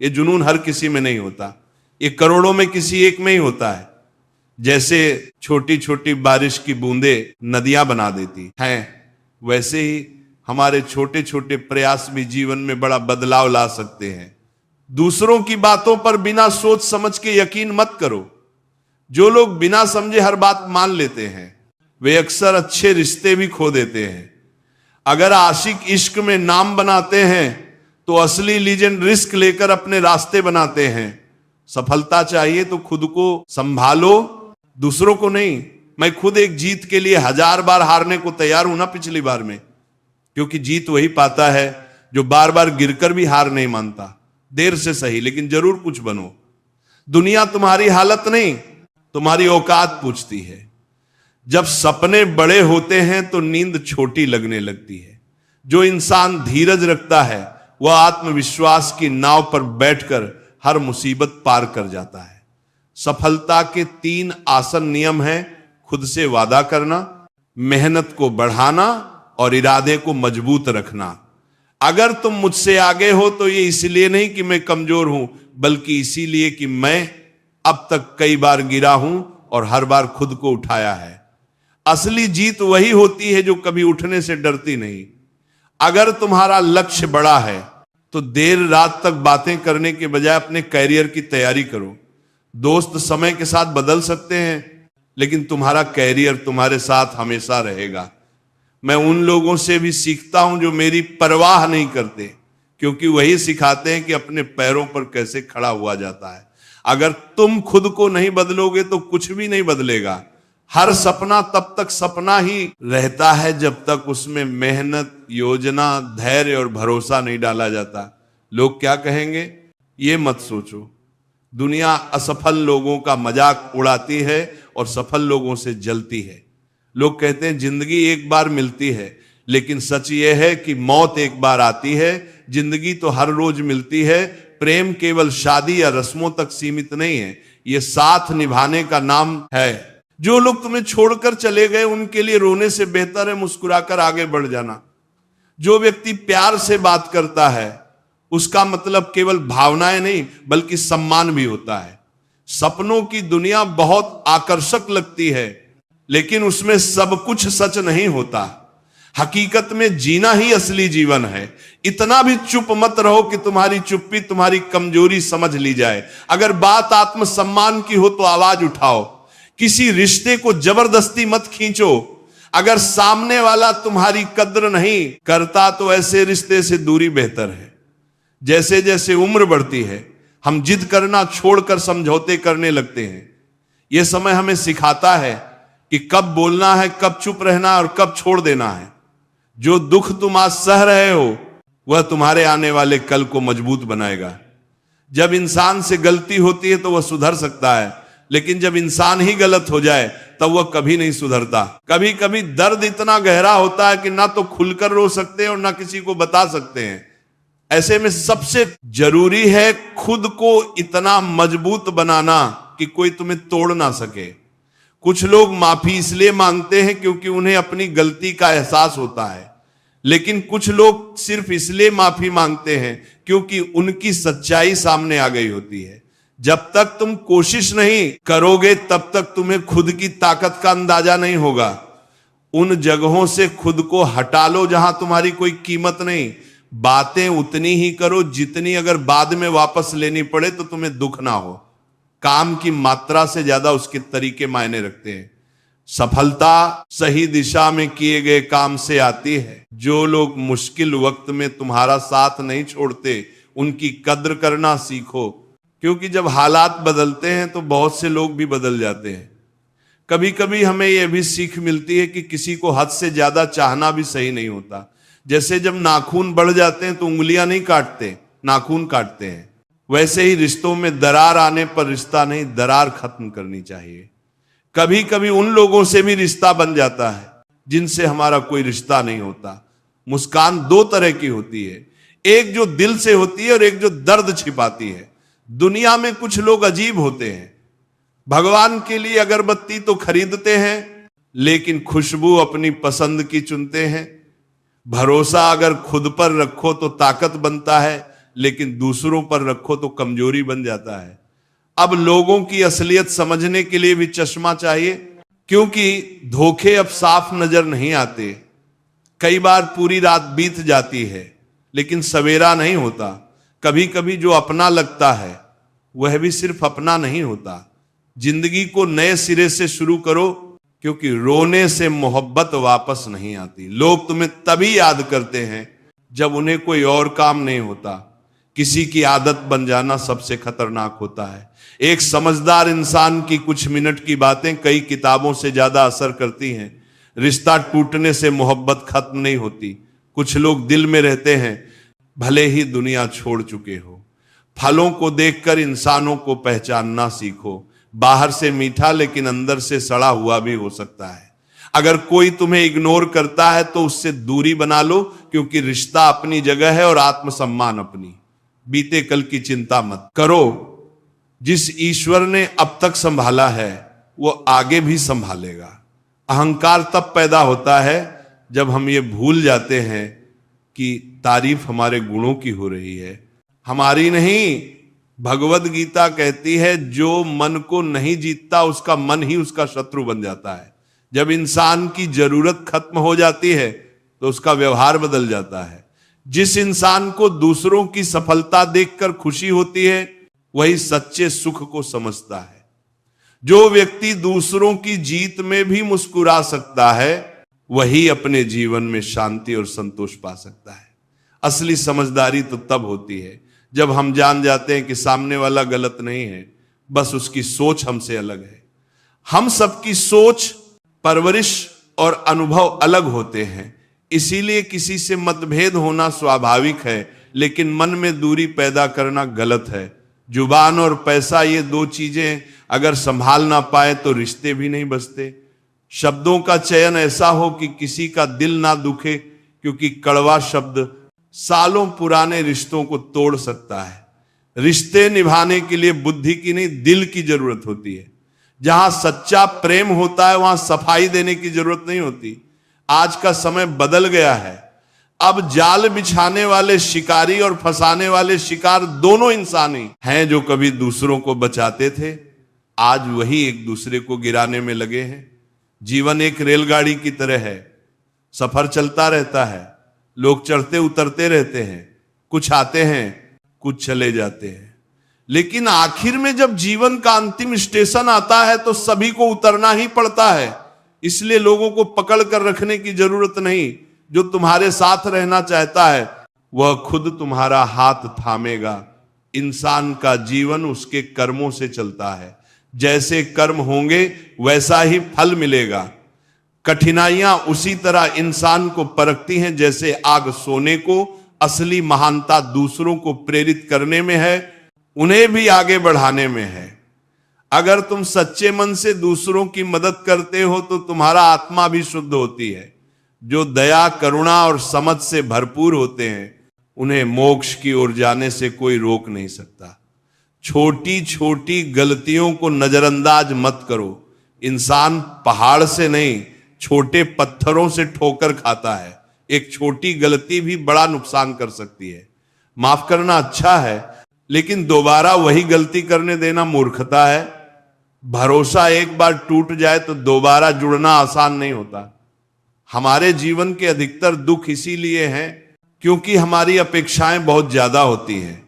ये जुनून हर किसी में नहीं होता, ये करोड़ों में किसी एक में ही होता है। जैसे छोटी छोटी बारिश की बूंदें नदियां बना देती हैं, वैसे ही हमारे छोटे छोटे प्रयास भी जीवन में बड़ा बदलाव ला सकते हैं। दूसरों की बातों पर बिना सोच समझ के यकीन मत करो। जो लोग बिना समझे हर बात मान लेते हैं वे अक्सर अच्छे रिश्ते भी खो देते हैं। अगर आशिक इश्क में नाम बनाते हैं तो असली लीजेंड रिस्क लेकर अपने रास्ते बनाते हैं। सफलता चाहिए तो खुद को संभालो, दूसरों को नहीं। मैं खुद एक जीत के लिए 1000 बार हारने को तैयार हूं ना पिछली बार में, क्योंकि जीत वही पाता है जो बार बार गिरकर भी हार नहीं मानता। देर से सही लेकिन जरूर कुछ बनो। दुनिया तुम्हारी हालत नहीं, तुम्हारी औकात पूछती है। जब सपने बड़े होते हैं तो नींद छोटी लगने लगती है। जो इंसान धीरज रखता है वह आत्मविश्वास की नाव पर बैठकर हर मुसीबत पार कर जाता है। सफलता के 3 आसन नियम हैं: खुद से वादा करना, मेहनत को बढ़ाना और इरादे को मजबूत रखना। अगर तुम मुझसे आगे हो तो ये इसलिए नहीं कि मैं कमजोर हूं, बल्कि इसीलिए कि मैं अब तक कई बार गिरा हूं और हर बार खुद को उठाया है। असली जीत वही होती है जो कभी उठने से डरती नहीं। अगर तुम्हारा लक्ष्य बड़ा है तो देर रात तक बातें करने के बजाय अपने कैरियर की तैयारी करो। दोस्त समय के साथ बदल सकते हैं, लेकिन तुम्हारा कैरियर तुम्हारे साथ हमेशा रहेगा। मैं उन लोगों से भी सीखता हूं जो मेरी परवाह नहीं करते, क्योंकि वही सिखाते हैं कि अपने पैरों पर कैसे खड़ा हुआ जाता है। अगर तुम खुद को नहीं बदलोगे तो कुछ भी नहीं बदलेगा। हर सपना तब तक सपना ही रहता है जब तक उसमें मेहनत, योजना, धैर्य और भरोसा नहीं डाला जाता। लोग क्या कहेंगे ये मत सोचो। दुनिया असफल लोगों का मजाक उड़ाती है और सफल लोगों से जलती है। लोग कहते हैं जिंदगी एक बार मिलती है, लेकिन सच यह है कि मौत एक बार आती है। जिंदगी तो हर रोज मिलती है। प्रेम केवल शादी या रस्मों तक सीमित नहीं है, यह साथ निभाने का नाम है। जो लोग तुम्हें छोड़कर चले गए उनके लिए रोने से बेहतर है मुस्कुराकर आगे बढ़ जाना। जो व्यक्ति प्यार से बात करता है उसका मतलब केवल भावनाएं नहीं बल्कि सम्मान भी होता है। सपनों की दुनिया बहुत आकर्षक लगती है, लेकिन उसमें सब कुछ सच नहीं होता। हकीकत में जीना ही असली जीवन है। इतना भी चुप मत रहो कि तुम्हारी चुप्पी तुम्हारी कमजोरी समझ ली जाए। अगर बात आत्मसम्मान की हो तो आवाज उठाओ। किसी रिश्ते को जबरदस्ती मत खींचो। अगर सामने वाला तुम्हारी कद्र नहीं करता तो ऐसे रिश्ते से दूरी बेहतर है। जैसे जैसे उम्र बढ़ती है हम जिद करना छोड़कर समझौते करने लगते हैं। यह समय हमें सिखाता है कि कब बोलना है, कब चुप रहना और कब छोड़ देना है। जो दुख तुम आज सह रहे हो वह तुम्हारे आने वाले कल को मजबूत बनाएगा। जब इंसान से गलती होती है तो वह सुधर सकता है, लेकिन जब इंसान ही गलत हो जाए तब वह कभी नहीं सुधरता। कभी कभी दर्द इतना गहरा होता है कि ना तो खुलकर रो सकते हैं और ना किसी को बता सकते हैं। ऐसे में सबसे जरूरी है खुद को इतना मजबूत बनाना कि कोई तुम्हें तोड़ ना सके। कुछ लोग माफी इसलिए मांगते हैं क्योंकि उन्हें अपनी गलती का एहसास होता है, लेकिन कुछ लोग सिर्फ इसलिए माफी मांगते हैं क्योंकि उनकी सच्चाई सामने आ गई होती है। जब तक तुम कोशिश नहीं करोगे तब तक तुम्हें खुद की ताकत का अंदाजा नहीं होगा। उन जगहों से खुद को हटा लो जहां तुम्हारी कोई कीमत नहीं। बातें उतनी ही करो जितनी अगर बाद में वापस लेनी पड़े तो तुम्हें दुख ना हो। काम की मात्रा से ज्यादा उसके तरीके मायने रखते हैं। सफलता सही दिशा में किए गए काम से आती है। जो लोग मुश्किल वक्त में तुम्हारा साथ नहीं छोड़ते उनकी कद्र करना सीखो, क्योंकि जब हालात बदलते हैं तो बहुत से लोग भी बदल जाते हैं। कभी कभी हमें यह भी सीख मिलती है कि किसी को हद से ज्यादा चाहना भी सही नहीं होता। जैसे जब नाखून बढ़ जाते हैं तो उंगलियां नहीं काटते, नाखून काटते हैं। वैसे ही रिश्तों में दरार आने पर रिश्ता नहीं, दरार खत्म करनी चाहिए। कभी कभी उन लोगों से भी रिश्ता बन जाता है जिनसे हमारा कोई रिश्ता नहीं होता। मुस्कान 2 तरह की होती है, एक जो दिल से होती है और एक जो दर्द छिपाती है। दुनिया में कुछ लोग अजीब होते हैं। भगवान के लिए अगरबत्ती तो खरीदते हैं, लेकिन खुशबू अपनी पसंद की चुनते हैं। भरोसा अगर खुद पर रखो तो ताकत बनता है, लेकिन दूसरों पर रखो तो कमजोरी बन जाता है। अब लोगों की असलियत समझने के लिए भी चश्मा चाहिए, क्योंकि धोखे अब साफ नजर नहीं आते। कई बार पूरी रात बीत जाती है लेकिन सवेरा नहीं होता। कभी कभी जो अपना लगता है वह भी सिर्फ अपना नहीं होता। जिंदगी को नए सिरे से शुरू करो, क्योंकि रोने से मोहब्बत वापस नहीं आती। लोग तुम्हें तभी याद करते हैं जब उन्हें कोई और काम नहीं होता। किसी की आदत बन जाना सबसे खतरनाक होता है। एक समझदार इंसान की कुछ मिनट की बातें कई किताबों से ज्यादा असर करती हैं। रिश्ता टूटने से मोहब्बत खत्म नहीं होती। कुछ लोग दिल में रहते हैं भले ही दुनिया छोड़ चुके हो। फलों को देखकर इंसानों को पहचानना सीखो। बाहर से मीठा लेकिन अंदर से सड़ा हुआ भी हो सकता है। अगर कोई तुम्हें इग्नोर करता है तो उससे दूरी बना लो, क्योंकि रिश्ता अपनी जगह है और आत्मसम्मान अपनी। बीते कल की चिंता मत करो। जिस ईश्वर ने अब तक संभाला है वो आगे भी संभालेगा। अहंकार तब पैदा होता है जब हम ये भूल जाते हैं कि तारीफ हमारे गुणों की हो रही है, हमारी नहीं। भगवत गीता कहती है जो मन को नहीं जीतता उसका मन ही उसका शत्रु बन जाता है। जब इंसान की जरूरत खत्म हो जाती है तो उसका व्यवहार बदल जाता है। जिस इंसान को दूसरों की सफलता देखकर खुशी होती है वही सच्चे सुख को समझता है। जो व्यक्ति दूसरों की जीत में भी मुस्कुरा सकता है वही अपने जीवन में शांति और संतोष पा सकता है। असली समझदारी तो तब होती है जब हम जान जाते हैं कि सामने वाला गलत नहीं है, बस उसकी सोच हमसे अलग है। हम सबकी सोच, परवरिश और अनुभव अलग होते हैं, इसीलिए किसी से मतभेद होना स्वाभाविक है, लेकिन मन में दूरी पैदा करना गलत है। जुबान और पैसा, ये दो चीजें अगर संभाल ना पाए तो रिश्ते भी नहीं बचते। शब्दों का चयन ऐसा हो कि किसी का दिल ना दुखे, क्योंकि कड़वा शब्द सालों पुराने रिश्तों को तोड़ सकता है। रिश्ते निभाने के लिए बुद्धि की नहीं, दिल की जरूरत होती है। जहां सच्चा प्रेम होता है वहां सफाई देने की जरूरत नहीं होती। आज का समय बदल गया है। अब जाल बिछाने वाले शिकारी और फंसाने वाले शिकार दोनों इंसान ही हैं। जो कभी दूसरों को बचाते थे आज वही एक दूसरे को गिराने में लगे हैं। जीवन एक रेलगाड़ी की तरह है, सफर चलता रहता है। लोग चढ़ते उतरते रहते हैं, कुछ आते हैं कुछ चले जाते हैं, लेकिन आखिर में जब जीवन का अंतिम स्टेशन आता है तो सभी को उतरना ही पड़ता है। इसलिए लोगों को पकड़ कर रखने की जरूरत नहीं। जो तुम्हारे साथ रहना चाहता है वह खुद तुम्हारा हाथ थामेगा। इंसान का जीवन उसके कर्मों से चलता है। जैसे कर्म होंगे वैसा ही फल मिलेगा। कठिनाइयां उसी तरह इंसान को परखती हैं जैसे आग सोने को। असली महानता दूसरों को प्रेरित करने में है, उन्हें भी आगे बढ़ाने में है। अगर तुम सच्चे मन से दूसरों की मदद करते हो तो तुम्हारा आत्मा भी शुद्ध होती है। जो दया, करुणा और समझ से भरपूर होते हैं उन्हें मोक्ष की ओर जाने से कोई रोक नहीं सकता। छोटी छोटी गलतियों को नजरअंदाज मत करो। इंसान पहाड़ से नहीं, छोटे पत्थरों से ठोकर खाता है। एक छोटी गलती भी बड़ा नुकसान कर सकती है। माफ करना अच्छा है, लेकिन दोबारा वही गलती करने देना मूर्खता है। भरोसा एक बार टूट जाए तो दोबारा जुड़ना आसान नहीं होता। हमारे जीवन के अधिकतर दुख इसीलिए हैं क्योंकि हमारी अपेक्षाएं बहुत ज्यादा होती हैं।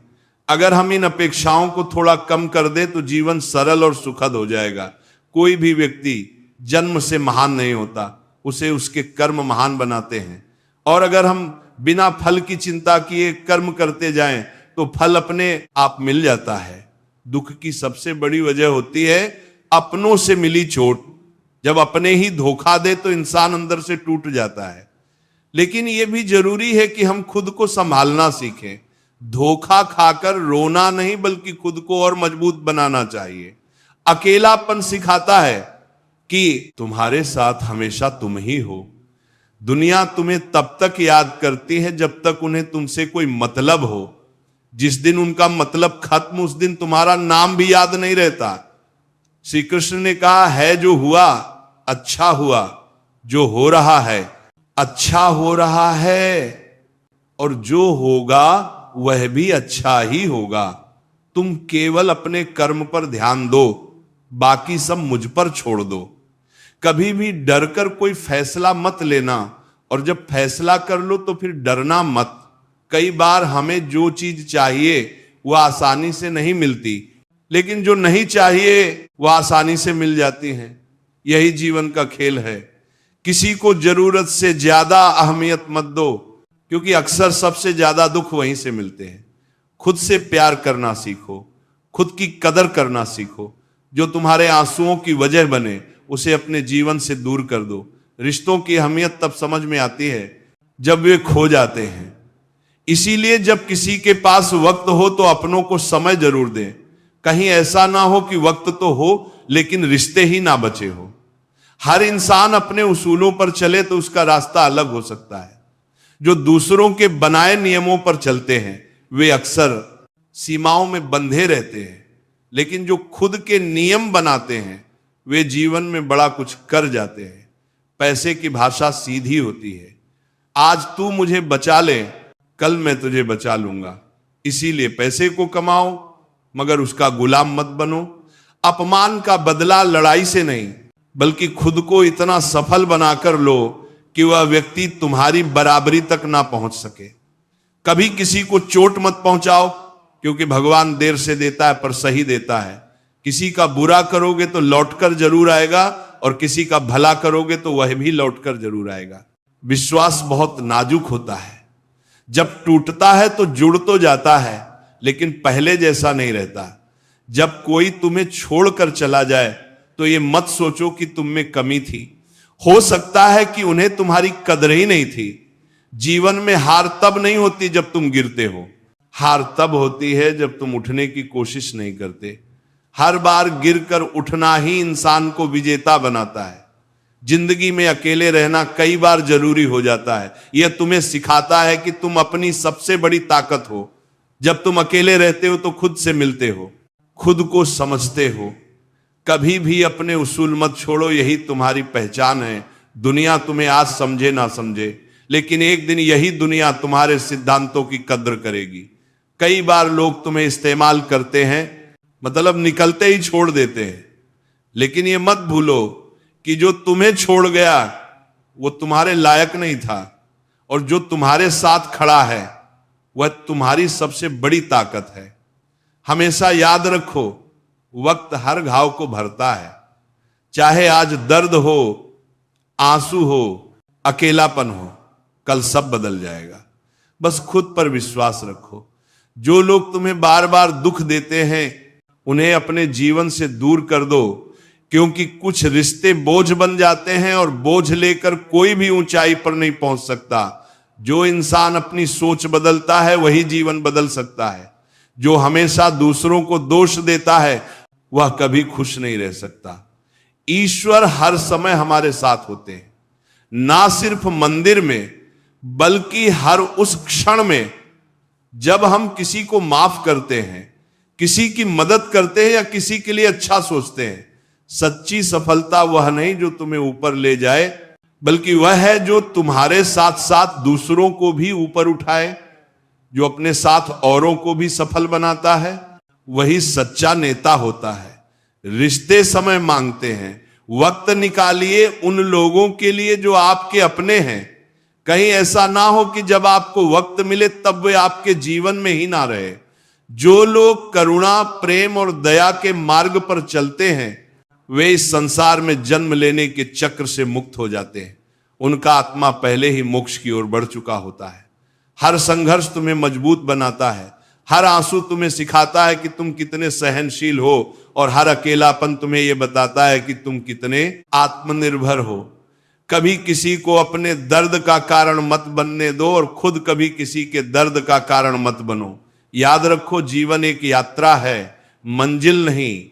अगर हम इन अपेक्षाओं को थोड़ा कम कर दे तो जीवन सरल और सुखद हो जाएगा। कोई भी व्यक्ति जन्म से महान नहीं होता, उसे उसके कर्म महान बनाते हैं। और अगर हम बिना फल की चिंता किए कर्म करते जाएं तो फल अपने आप मिल जाता है। दुख की सबसे बड़ी वजह होती है अपनों से मिली चोट। जब अपने ही धोखा दे तो इंसान अंदर से टूट जाता है। लेकिन यह भी जरूरी है कि हम खुद को संभालना सीखें। धोखा खाकर रोना नहीं बल्कि खुद को और मजबूत बनाना चाहिए। अकेलापन सिखाता है कि तुम्हारे साथ हमेशा तुम ही हो। दुनिया तुम्हें तब तक याद करती है जब तक उन्हें तुमसे कोई मतलब हो। जिस दिन उनका मतलब खत्म उस दिन तुम्हारा नाम भी याद नहीं रहता। श्री कृष्ण ने कहा है जो हुआ अच्छा हुआ, जो हो रहा है अच्छा हो रहा है, और जो होगा वह भी अच्छा ही होगा। तुम केवल अपने कर्म पर ध्यान दो, बाकी सब मुझ पर छोड़ दो। कभी भी डर कर कोई फैसला मत लेना, और जब फैसला कर लो तो फिर डरना मत। कई बार हमें जो चीज चाहिए वह आसानी से नहीं मिलती, लेकिन जो नहीं चाहिए वह आसानी से मिल जाती है। यही जीवन का खेल है। किसी को जरूरत से ज्यादा अहमियत मत दो, क्योंकि अक्सर सबसे ज्यादा दुख वहीं से मिलते हैं। खुद से प्यार करना सीखो, खुद की कदर करना सीखो। जो तुम्हारे आंसुओं की वजह बने उसे अपने जीवन से दूर कर दो। रिश्तों की अहमियत तब समझ में आती है जब वे खो जाते हैं। इसीलिए जब किसी के पास वक्त हो तो अपनों को समय जरूर दें। कहीं ऐसा ना हो कि वक्त तो हो लेकिन रिश्ते ही ना बचे हो। हर इंसान अपने उसूलों पर चले तो उसका रास्ता अलग हो सकता है। जो दूसरों के बनाए नियमों पर चलते हैं वे अक्सर सीमाओं में बंधे रहते हैं, लेकिन जो खुद के नियम बनाते हैं वे जीवन में बड़ा कुछ कर जाते हैं। पैसे की भाषा सीधी होती है। आज तू मुझे बचा ले, कल मैं तुझे बचा लूंगा। इसीलिए पैसे को कमाओ मगर उसका गुलाम मत बनो। अपमान का बदला लड़ाई से नहीं बल्कि खुद को इतना सफल बनाकर लो कि वह व्यक्ति तुम्हारी बराबरी तक ना पहुंच सके। कभी किसी को चोट मत पहुंचाओ, क्योंकि भगवान देर से देता है पर सही देता है। किसी का बुरा करोगे तो लौटकर जरूर आएगा, और किसी का भला करोगे तो वह भी लौटकर जरूर आएगा। विश्वास बहुत नाजुक होता है। जब टूटता है तो जुड़ तो जाता है, लेकिन पहले जैसा नहीं रहता। जब कोई तुम्हें छोड़कर चला जाए तो ये मत सोचो कि तुम में कमी थी। हो सकता है कि उन्हें तुम्हारी कदर ही नहीं थी। जीवन में हार तब नहीं होती जब तुम गिरते हो, हार तब होती है जब तुम उठने की कोशिश नहीं करते। हर बार गिरकर उठना ही इंसान को विजेता बनाता है। जिंदगी में अकेले रहना कई बार जरूरी हो जाता है। यह तुम्हें सिखाता है कि तुम अपनी सबसे बड़ी ताकत हो। जब तुम अकेले रहते हो तो खुद से मिलते हो, खुद को समझते हो। कभी भी अपने उसूल मत छोड़ो, यही तुम्हारी पहचान है। दुनिया तुम्हें आज समझे ना समझे, लेकिन एक दिन यही दुनिया तुम्हारे सिद्धांतों की कद्र करेगी। कई बार लोग तुम्हें इस्तेमाल करते हैं, मतलब निकलते ही छोड़ देते हैं, लेकिन ये मत भूलो कि जो तुम्हें छोड़ गया वो तुम्हारे लायक नहीं था, और जो तुम्हारे साथ खड़ा है वह तुम्हारी सबसे बड़ी ताकत है। हमेशा याद रखो, वक्त हर घाव को भरता है। चाहे आज दर्द हो, आंसू हो, अकेलापन हो, कल सब बदल जाएगा। बस खुद पर विश्वास रखो। जो लोग तुम्हें बार बार दुख देते हैं उन्हें अपने जीवन से दूर कर दो, क्योंकि कुछ रिश्ते बोझ बन जाते हैं और बोझ लेकर कोई भी ऊंचाई पर नहीं पहुंच सकता। जो इंसान अपनी सोच बदलता है वही जीवन बदल सकता है। जो हमेशा दूसरों को दोष देता है वह कभी खुश नहीं रह सकता। ईश्वर हर समय हमारे साथ होते हैं, ना सिर्फ मंदिर में बल्कि हर उस क्षण में जब हम किसी को माफ करते हैं, किसी की मदद करते हैं या किसी के लिए अच्छा सोचते हैं। सच्ची सफलता वह नहीं जो तुम्हें ऊपर ले जाए, बल्कि वह है जो तुम्हारे साथ साथ दूसरों को भी ऊपर उठाए। जो अपने साथ औरों को भी सफल बनाता है वही सच्चा नेता होता है। रिश्ते समय मांगते हैं, वक्त निकालिए उन लोगों के लिए जो आपके अपने हैं। कहीं ऐसा ना हो कि जब आपको वक्त मिले तब वे आपके जीवन में ही ना रहे। जो लोग करुणा, प्रेम और दया के मार्ग पर चलते हैं वे इस संसार में जन्म लेने के चक्र से मुक्त हो जाते हैं। उनका आत्मा पहले ही मोक्ष की ओर बढ़ चुका होता है। हर संघर्ष तुम्हें मजबूत बनाता है, हर आंसू तुम्हें सिखाता है कि तुम कितने सहनशील हो, और हर अकेलापन तुम्हें यह बताता है कि तुम कितने आत्मनिर्भर हो। कभी किसी को अपने दर्द का कारण मत बनने दो, और खुद कभी किसी के दर्द का कारण मत बनो। याद रखो, जीवन एक यात्रा है, मंजिल नहीं।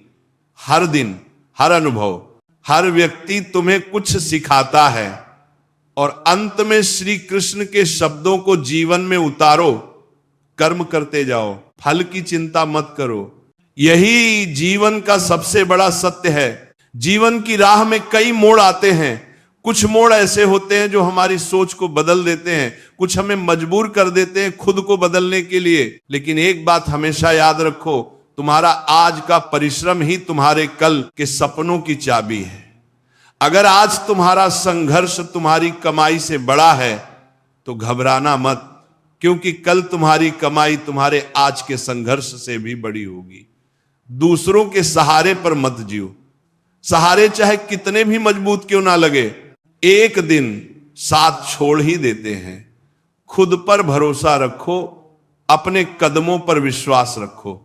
हर दिन, हर अनुभव, हर व्यक्ति तुम्हें कुछ सिखाता है, और अंत में श्री कृष्ण के शब्दों को जीवन में उतारो। कर्म करते जाओ, फल की चिंता मत करो। यही जीवन का सबसे बड़ा सत्य है। जीवन की राह में कई मोड़ आते हैं। कुछ मोड़ ऐसे होते हैं जो हमारी सोच को बदल देते हैं, कुछ हमें मजबूर कर देते हैं खुद को बदलने के लिए। लेकिन एक बात हमेशा याद रखो, तुम्हारा आज का परिश्रम ही तुम्हारे कल के सपनों की चाबी है। अगर आज तुम्हारा संघर्ष तुम्हारी कमाई से बड़ा है तो घबराना मत, क्योंकि कल तुम्हारी कमाई तुम्हारे आज के संघर्ष से भी बड़ी होगी। दूसरों के सहारे पर मत जियो। सहारे चाहे कितने भी मजबूत क्यों ना लगे, एक दिन साथ छोड़ ही देते हैं। खुद पर भरोसा रखो, अपने कदमों पर विश्वास रखो।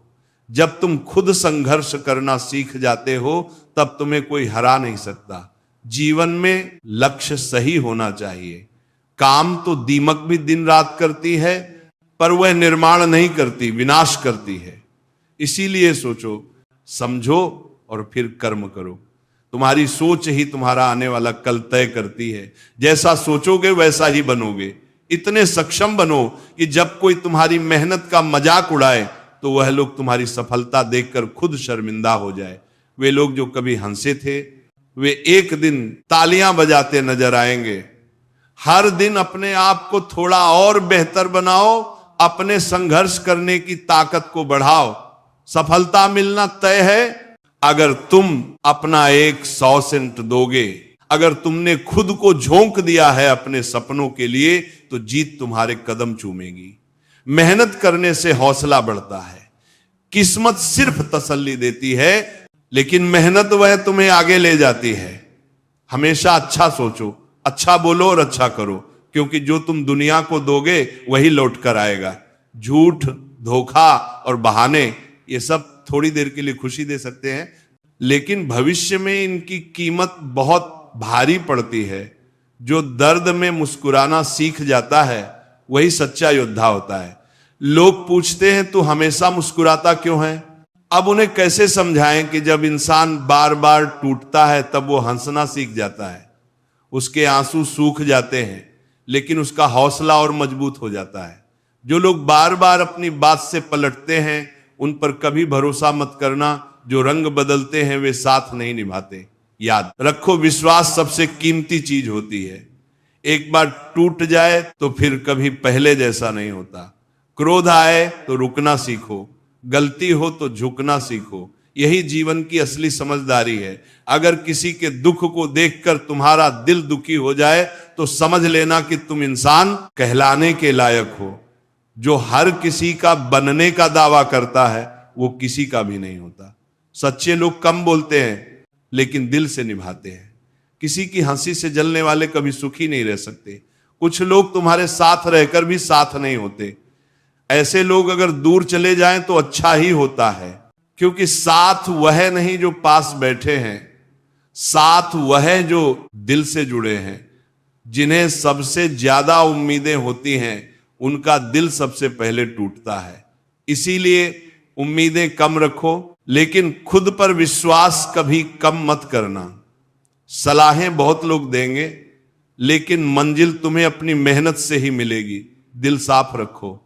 जब तुम खुद संघर्ष करना सीख जाते हो तब तुम्हें कोई हरा नहीं सकता। जीवन में लक्ष्य सही होना चाहिए। काम तो दीमक भी दिन रात करती है, पर वह निर्माण नहीं करती, विनाश करती है। इसीलिए सोचो, समझो और फिर कर्म करो। तुम्हारी सोच ही तुम्हारा आने वाला कल तय करती है। जैसा सोचोगे वैसा ही बनोगे। इतने सक्षम बनो कि जब कोई तुम्हारी मेहनत का मजाक उड़ाए तो वह लोग तुम्हारी सफलता देखकर खुद शर्मिंदा हो जाए। वे लोग जो कभी हंसे थे वे एक दिन तालियां बजाते नजर आएंगे। हर दिन अपने आप को थोड़ा और बेहतर बनाओ, अपने संघर्ष करने की ताकत को बढ़ाओ। सफलता मिलना तय है अगर तुम अपना 100% दोगे। अगर तुमने खुद को झोंक दिया है अपने सपनों के लिए तो जीत तुम्हारे कदम चूमेगी। मेहनत करने से हौसला बढ़ता है। किस्मत सिर्फ तसल्ली देती है, लेकिन मेहनत वह तुम्हें आगे ले जाती है। हमेशा अच्छा सोचो, अच्छा बोलो और अच्छा करो, क्योंकि जो तुम दुनिया को दोगे वही लौट कर आएगा। झूठ, धोखा और बहाने ये सब थोड़ी देर के लिए खुशी दे सकते हैं, लेकिन भविष्य में इनकी कीमत बहुत भारी पड़ती है। जो दर्द में मुस्कुराना सीख जाता है वही सच्चा योद्धा होता है। लोग पूछते हैं तू हमेशा मुस्कुराता क्यों है? अब उन्हें कैसे समझाएं कि जब इंसान बार बार टूटता है तब वो हंसना सीख जाता है। उसके आंसू सूख जाते हैं, लेकिन उसका हौसला और मजबूत हो जाता है। जो लोग बार बार अपनी बात से पलटते हैं उन पर कभी भरोसा मत करना। जो रंग बदलते हैं वे साथ नहीं निभाते। याद रखो, विश्वास सबसे कीमती चीज होती है। एक बार टूट जाए तो फिर कभी पहले जैसा नहीं होता। क्रोध आए तो रुकना सीखो, गलती हो तो झुकना सीखो। यही जीवन की असली समझदारी है। अगर किसी के दुख को देखकर तुम्हारा दिल दुखी हो जाए तो समझ लेना कि तुम इंसान कहलाने के लायक हो। जो हर किसी का बनने का दावा करता है वो किसी का भी नहीं होता। सच्चे लोग कम बोलते हैं लेकिन दिल से निभाते हैं। किसी की हंसी से जलने वाले कभी सुखी नहीं रह सकते। कुछ लोग तुम्हारे साथ रहकर भी साथ नहीं होते। ऐसे लोग अगर दूर चले जाएं तो अच्छा ही होता है, क्योंकि साथ वह नहीं जो पास बैठे हैं, साथ वह जो दिल से जुड़े हैं। जिन्हें सबसे ज्यादा उम्मीदें होती हैं उनका दिल सबसे पहले टूटता है। इसीलिए उम्मीदें कम रखो, लेकिन खुद पर विश्वास कभी कम मत करना। सलाहें बहुत लोग देंगे, लेकिन मंजिल तुम्हें अपनी मेहनत से ही मिलेगी। दिल साफ रखो।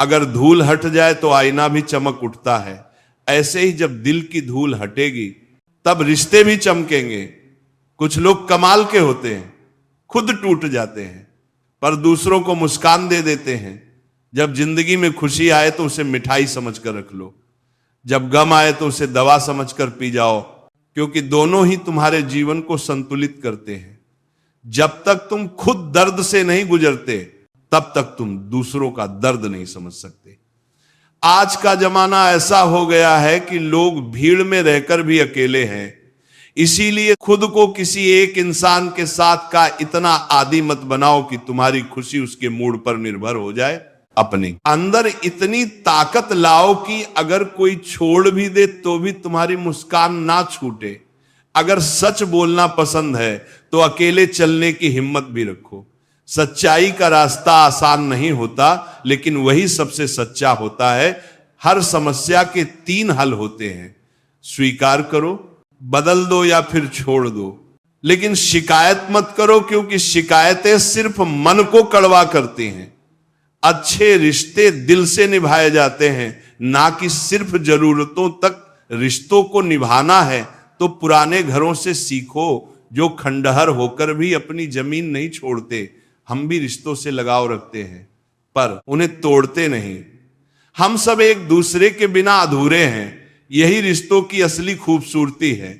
अगर धूल हट जाए तो आईना भी चमक उठता है। ऐसे ही जब दिल की धूल हटेगी तब रिश्ते भी चमकेंगे। कुछ लोग कमाल के होते हैं, खुद टूट जाते हैं पर दूसरों को मुस्कान दे देते हैं। जब जिंदगी में खुशी आए तो उसे मिठाई समझकर रख लो, जब गम आए तो उसे दवा समझकर पी जाओ, क्योंकि दोनों ही तुम्हारे जीवन को संतुलित करते हैं। जब तक तुम खुद दर्द से नहीं गुजरते तब तक तुम दूसरों का दर्द नहीं समझ सकते। आज का जमाना ऐसा हो गया है कि लोग भीड़ में रहकर भी अकेले हैं। इसीलिए खुद को किसी एक इंसान के साथ का इतना आदी मत बनाओ कि तुम्हारी खुशी उसके मूड पर निर्भर हो जाए। अपने अंदर इतनी ताकत लाओ कि अगर कोई छोड़ भी दे तो भी तुम्हारी मुस्कान ना छूटे। अगर सच बोलना पसंद है तो अकेले चलने की हिम्मत भी रखो। सच्चाई का रास्ता आसान नहीं होता, लेकिन वही सबसे सच्चा होता है। हर समस्या के 3 हल होते हैं, स्वीकार करो, बदल दो या फिर छोड़ दो। लेकिन शिकायत मत करो, क्योंकि शिकायतें सिर्फ मन को कड़वा करती हैं। अच्छे रिश्ते दिल से निभाए जाते हैं, ना कि सिर्फ जरूरतों तक रिश्तों को निभाना है तो पुराने घरों से सीखो जो खंडहर होकर भी अपनी जमीन नहीं छोड़ते। हम भी रिश्तों से लगाव रखते हैं पर उन्हें तोड़ते नहीं। हम सब एक दूसरे के बिना अधूरे हैं, यही रिश्तों की असली खूबसूरती है।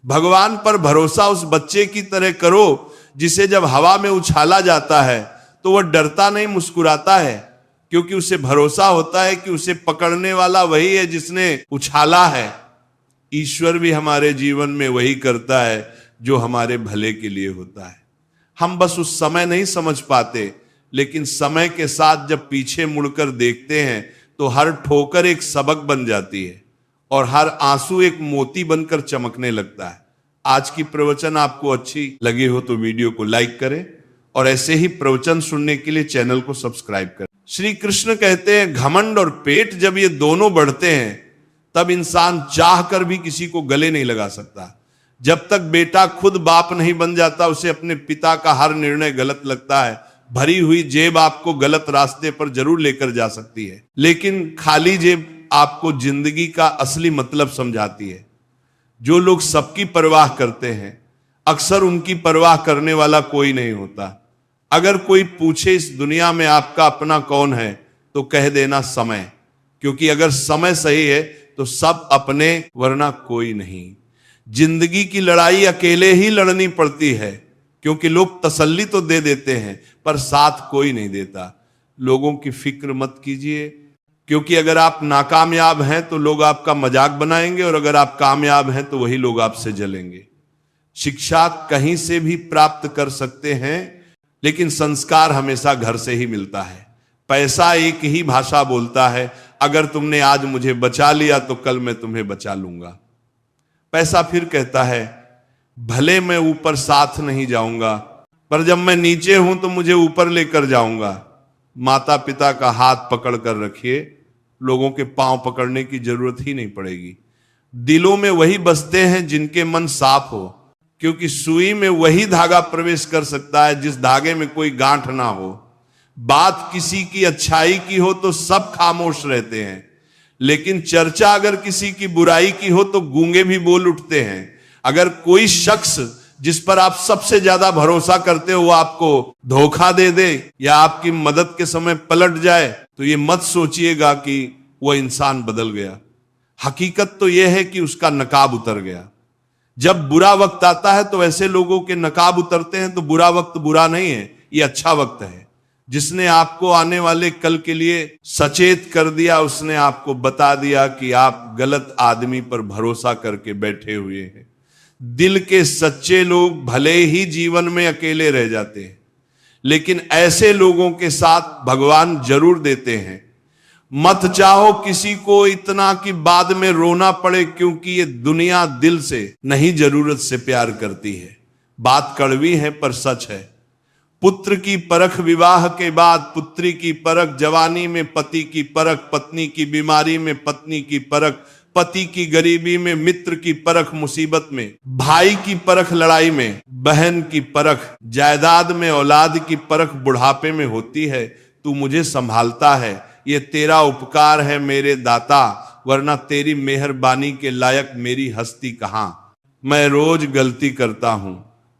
भगवान पर भरोसा उस बच्चे की तरह करो जिसे जब हवा में उछाला जाता है तो वह डरता नहीं, मुस्कुराता है, क्योंकि उसे भरोसा होता है कि उसे पकड़ने वाला वही है जिसने उछाला है। ईश्वर भी हमारे जीवन में वही करता है जो हमारे भले के लिए होता है। हम बस उस समय नहीं समझ पाते, लेकिन समय के साथ जब पीछे मुड़कर देखते हैं तो हर ठोकर एक सबक बन जाती है और हर आंसू एक मोती बनकर चमकने लगता है। आज की प्रवचन आपको अच्छी लगी हो तो वीडियो को लाइक करें और ऐसे ही प्रवचन सुनने के लिए चैनल को सब्सक्राइब करें। श्री कृष्ण कहते हैं घमंड और पेट जब ये दोनों बढ़ते हैं तब इंसान चाह कर भी किसी को गले नहीं लगा सकता। जब तक बेटा खुद बाप नहीं बन जाता उसे अपने पिता का हर निर्णय गलत लगता है। भरी हुई जेब आपको गलत रास्ते पर जरूर लेकर जा सकती है, लेकिन खाली जेब आपको जिंदगी का असली मतलब समझाती है। जो लोग सबकी परवाह करते हैं अक्सर उनकी परवाह करने वाला कोई नहीं होता। अगर कोई पूछे इस दुनिया में आपका अपना कौन है तो कह देना समय, क्योंकि अगर समय सही है तो सब अपने, वरना कोई नहीं। जिंदगी की लड़ाई अकेले ही लड़नी पड़ती है, क्योंकि लोग तसल्ली तो दे देते हैं पर साथ कोई नहीं देता। लोगों की फिक्र मत कीजिए, क्योंकि अगर आप नाकामयाब हैं तो लोग आपका मजाक बनाएंगे और अगर आप कामयाब हैं तो वही लोग आपसे जलेंगे। शिक्षा कहीं से भी प्राप्त कर सकते हैं, लेकिन संस्कार हमेशा घर से ही मिलता है। पैसा एक ही भाषा बोलता है, अगर तुमने आज मुझे बचा लिया तो कल मैं तुम्हें बचा लूंगा। पैसा फिर कहता है भले मैं ऊपर साथ नहीं जाऊंगा, पर जब मैं नीचे हूं तो मुझे ऊपर लेकर जाऊंगा। माता पिता का हाथ पकड़ कर रखिए, लोगों के पांव पकड़ने की जरूरत ही नहीं पड़ेगी। दिलों में वही बसते हैं जिनके मन साफ हो, क्योंकि सुई में वही धागा प्रवेश कर सकता है जिस धागे में कोई गांठ ना हो। बात किसी की अच्छाई की हो तो सब खामोश रहते हैं, लेकिन चर्चा अगर किसी की बुराई की हो तो गूंगे भी बोल उठते हैं। अगर कोई शख्स जिस पर आप सबसे ज्यादा भरोसा करते हो वो आपको धोखा दे दे या आपकी मदद के समय पलट जाए तो ये मत सोचिएगा कि वो इंसान बदल गया। हकीकत तो यह है कि उसका नकाब उतर गया। जब बुरा वक्त आता है तो ऐसे लोगों के नकाब उतरते हैं, तो बुरा वक्त बुरा नहीं है, ये अच्छा वक्त है। जिसने आपको आने वाले कल के लिए सचेत कर दिया, उसने आपको बता दिया कि आप गलत आदमी पर भरोसा करके बैठे हुए हैं। दिल के सच्चे लोग भले ही जीवन में अकेले रह जाते हैं, लेकिन ऐसे लोगों के साथ भगवान जरूर देते हैं। मत चाहो किसी को इतना कि बाद में रोना पड़े, क्योंकि ये दुनिया दिल से नहीं जरूरत से प्यार करती है। बात कड़वी है पर सच है। पुत्र की परख विवाह के बाद, पुत्री की परख जवानी में, पति की परख पत्नी की बीमारी में, पत्नी की परख पति की गरीबी में, मित्र की परख मुसीबत में, भाई की परख लड़ाई में, बहन की परख जायदाद में, औलाद की परख बुढ़ापे में होती है। तू मुझे संभालता है, ये तेरा उपकार है मेरे दाता, वरना तेरी मेहरबानी के लायक मेरी हस्ती कहां। मैं रोज गलती करता हूं,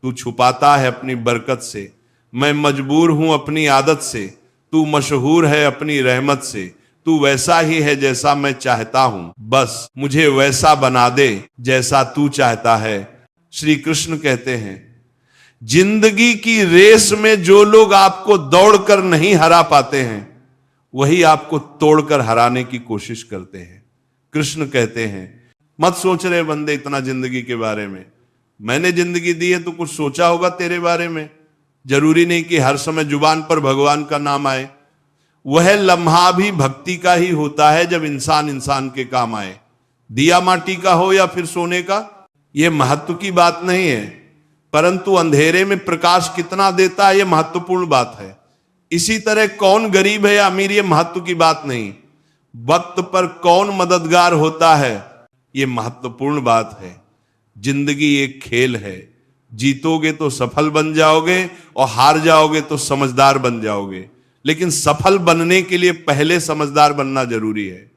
तू छुपाता है अपनी बरकत से। मैं मजबूर हूं अपनी आदत से, तू मशहूर है अपनी रहमत से। तू वैसा ही है जैसा मैं चाहता हूं, बस मुझे वैसा बना दे जैसा तू चाहता है। श्री कृष्ण कहते हैं जिंदगी की रेस में जो लोग आपको दौड़कर नहीं हरा पाते हैं, वही आपको तोड़कर हराने की कोशिश करते हैं। कृष्ण कहते हैं मत सोच रहे बंदे इतना जिंदगी के बारे में। मैंने जिंदगी दी है तो कुछ सोचा होगा तेरे बारे में। जरूरी नहीं कि हर समय जुबान पर भगवान का नाम आए। वह लम्हा भी भक्ति का ही होता है जब इंसान इंसान के काम आए। दिया माटी का हो या फिर सोने का, यह महत्व की बात नहीं है, परंतु अंधेरे में प्रकाश कितना देता है यह महत्वपूर्ण बात है। इसी तरह कौन गरीब है या अमीर यह महत्व की बात नहीं, वक्त पर कौन मददगार होता है यह महत्वपूर्ण बात है। जिंदगी एक खेल है, जीतोगे तो सफल बन जाओगे और हार जाओगे तो समझदार बन जाओगे, लेकिन सफल बनने के लिए पहले समझदार बनना जरूरी है।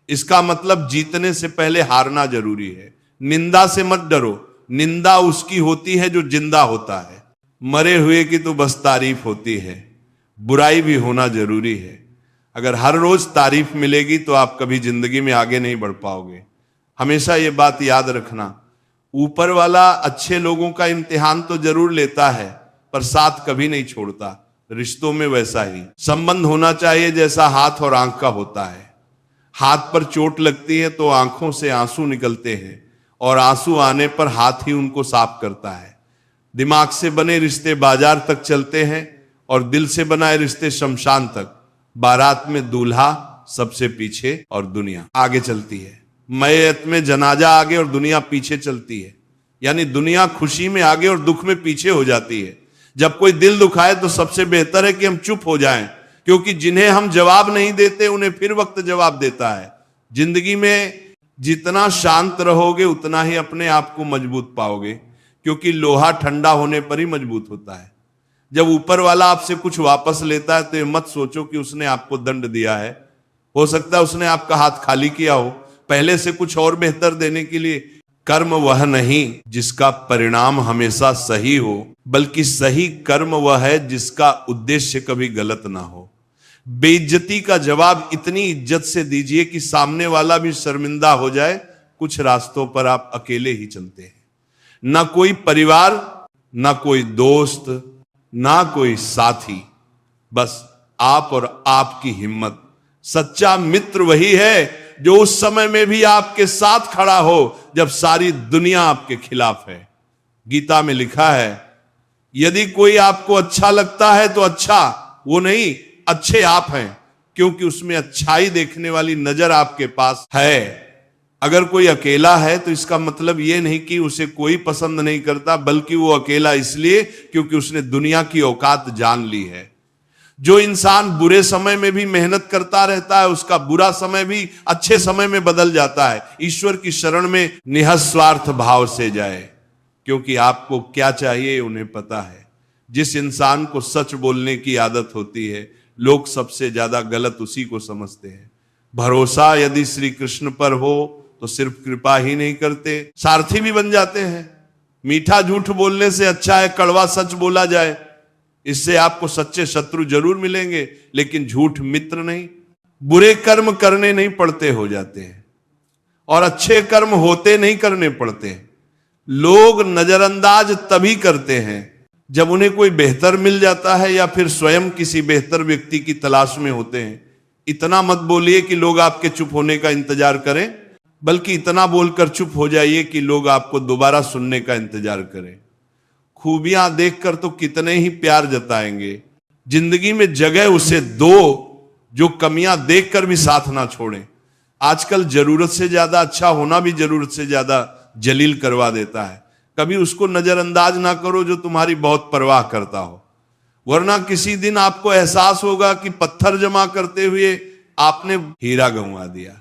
इसका मतलब जीतने से पहले हारना जरूरी है, निंदा से मत डरो, निंदा उसकी होती है जो जिंदा होता है। मरे हुए की तो बस तारीफ होती है, बुराई भी होना जरूरी है। अगर हर रोज तारीफ मिलेगी तो आप कभी जिंदगी में आगे नहीं बढ़ पाओगे। हमेशा ये बात याद रखना, ऊपर वाला अच्छे लोगों का इम्तिहान तो जरूर लेता है पर साथ कभी नहीं छोड़ता। रिश्तों में वैसा ही संबंध होना चाहिए जैसा हाथ और आंख का होता है। हाथ पर चोट लगती है तो आंखों से आंसू निकलते हैं और आंसू आने पर हाथ ही उनको साफ करता है। दिमाग से बने रिश्ते बाजार तक चलते हैं और दिल से बनाए रिश्ते शमशान तक। बारात में दूल्हा सबसे पीछे और दुनिया आगे चलती है। मैयत में जनाजा आगे और दुनिया पीछे चलती है, यानी दुनिया खुशी में आगे और दुख में पीछे हो जाती है। जब कोई दिल दुखाए तो सबसे बेहतर है कि हम चुप हो जाएं, क्योंकि जिन्हें हम जवाब नहीं देते उन्हें फिर वक्त जवाब देता है। जिंदगी में जितना शांत रहोगे उतना ही अपने आप को मजबूत पाओगे, क्योंकि लोहा ठंडा होने पर ही मजबूत होता है। जब ऊपर वाला आपसे कुछ वापस लेता है तो ये मत सोचो कि उसने आपको दंड दिया है। हो सकता है उसने आपका हाथ खाली किया हो पहले से कुछ और बेहतर देने के लिए। कर्म वह नहीं जिसका परिणाम हमेशा सही हो, बल्कि सही कर्म वह है जिसका उद्देश्य कभी गलत ना हो। बेइज्जती का जवाब इतनी इज्जत से दीजिए कि सामने वाला भी शर्मिंदा हो जाए। कुछ रास्तों पर आप अकेले ही चलते हैं, ना कोई परिवार, ना कोई दोस्त, ना कोई साथी, बस आप और आपकी हिम्मत। सच्चा मित्र वही है जो उस समय में भी आपके साथ खड़ा हो जब सारी दुनिया आपके खिलाफ है। गीता में लिखा है, यदि कोई आपको अच्छा लगता है तो अच्छा, वो नहीं, अच्छे आप हैं, क्योंकि उसमें अच्छाई देखने वाली नजर आपके पास है। अगर कोई अकेला है तो इसका मतलब यह नहीं कि उसे कोई पसंद नहीं करता, बल्कि वो अकेला इसलिए क्योंकि उसने दुनिया की औकात जान ली है। जो इंसान बुरे समय में भी मेहनत करता रहता है उसका बुरा समय भी अच्छे समय में बदल जाता है। ईश्वर की शरण में निःस्वार्थ भाव से जाए, क्योंकि आपको क्या चाहिए उन्हें पता है। जिस इंसान को सच बोलने की आदत होती है, लोग सबसे ज्यादा गलत उसी को समझते हैं। भरोसा यदि श्री कृष्ण पर हो तो सिर्फ कृपा ही नहीं करते, सारथी भी बन जाते हैं। मीठा झूठ बोलने से अच्छा है कड़वा सच बोला जाए। इससे आपको सच्चे शत्रु जरूर मिलेंगे, लेकिन झूठ मित्र नहीं। बुरे कर्म करने नहीं पड़ते, हो जाते हैं, और अच्छे कर्म होते नहीं करने पड़ते। लोग नजरअंदाज तभी करते हैं जब उन्हें कोई बेहतर मिल जाता है या फिर स्वयं किसी बेहतर व्यक्ति की तलाश में होते हैं। इतना मत बोलिए कि लोग आपके चुप होने का इंतजार करें, बल्कि इतना बोलकर चुप हो जाइए कि लोग आपको दोबारा सुनने का इंतजार करें। खूबियां देखकर तो कितने ही प्यार जताएंगे, जिंदगी में जगह उसे दो जो कमियां देखकर भी साथ ना छोड़े। आजकल जरूरत से ज्यादा अच्छा होना भी जरूरत से ज्यादा जलील करवा देता है। कभी उसको नजरअंदाज ना करो जो तुम्हारी बहुत परवाह करता हो, वरना किसी दिन आपको एहसास होगा कि पत्थर जमा करते हुए आपने हीरा गंवा दिया।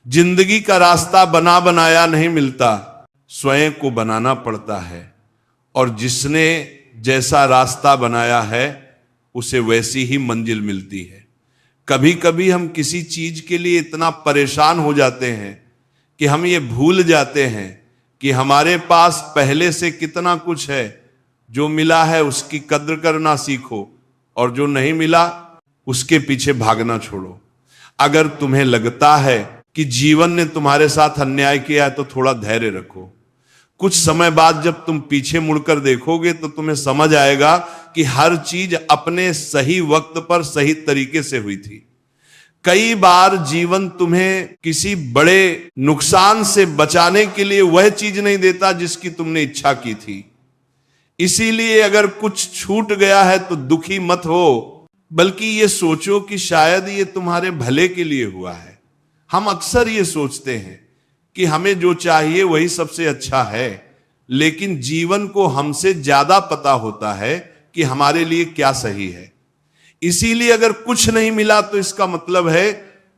जिंदगी का रास्ता बना बनाया नहीं मिलता, स्वयं को बनाना पड़ता है, और जिसने जैसा रास्ता बनाया है उसे वैसी ही मंजिल मिलती है। कभी कभी हम किसी चीज के लिए इतना परेशान हो जाते हैं कि हम ये भूल जाते हैं कि हमारे पास पहले से कितना कुछ है। जो मिला है उसकी कद्र करना सीखो, और जो नहीं मिला उसके पीछे भागना छोड़ो। अगर तुम्हें लगता है कि जीवन ने तुम्हारे साथ अन्याय किया है तो थोड़ा धैर्य रखो। कुछ समय बाद जब तुम पीछे मुड़कर देखोगे तो तुम्हें समझ आएगा कि हर चीज अपने सही वक्त पर सही तरीके से हुई थी। कई बार जीवन तुम्हें किसी बड़े नुकसान से बचाने के लिए वह चीज नहीं देता जिसकी तुमने इच्छा की थी। इसीलिए अगर कुछ छूट गया है तो दुखी मत हो, बल्कि ये सोचो कि शायद ये तुम्हारे भले के लिए हुआ है। हम अक्सर ये सोचते हैं कि हमें जो चाहिए वही सबसे अच्छा है, लेकिन जीवन को हमसे ज्यादा पता होता है कि हमारे लिए क्या सही है। इसीलिए अगर कुछ नहीं मिला तो इसका मतलब है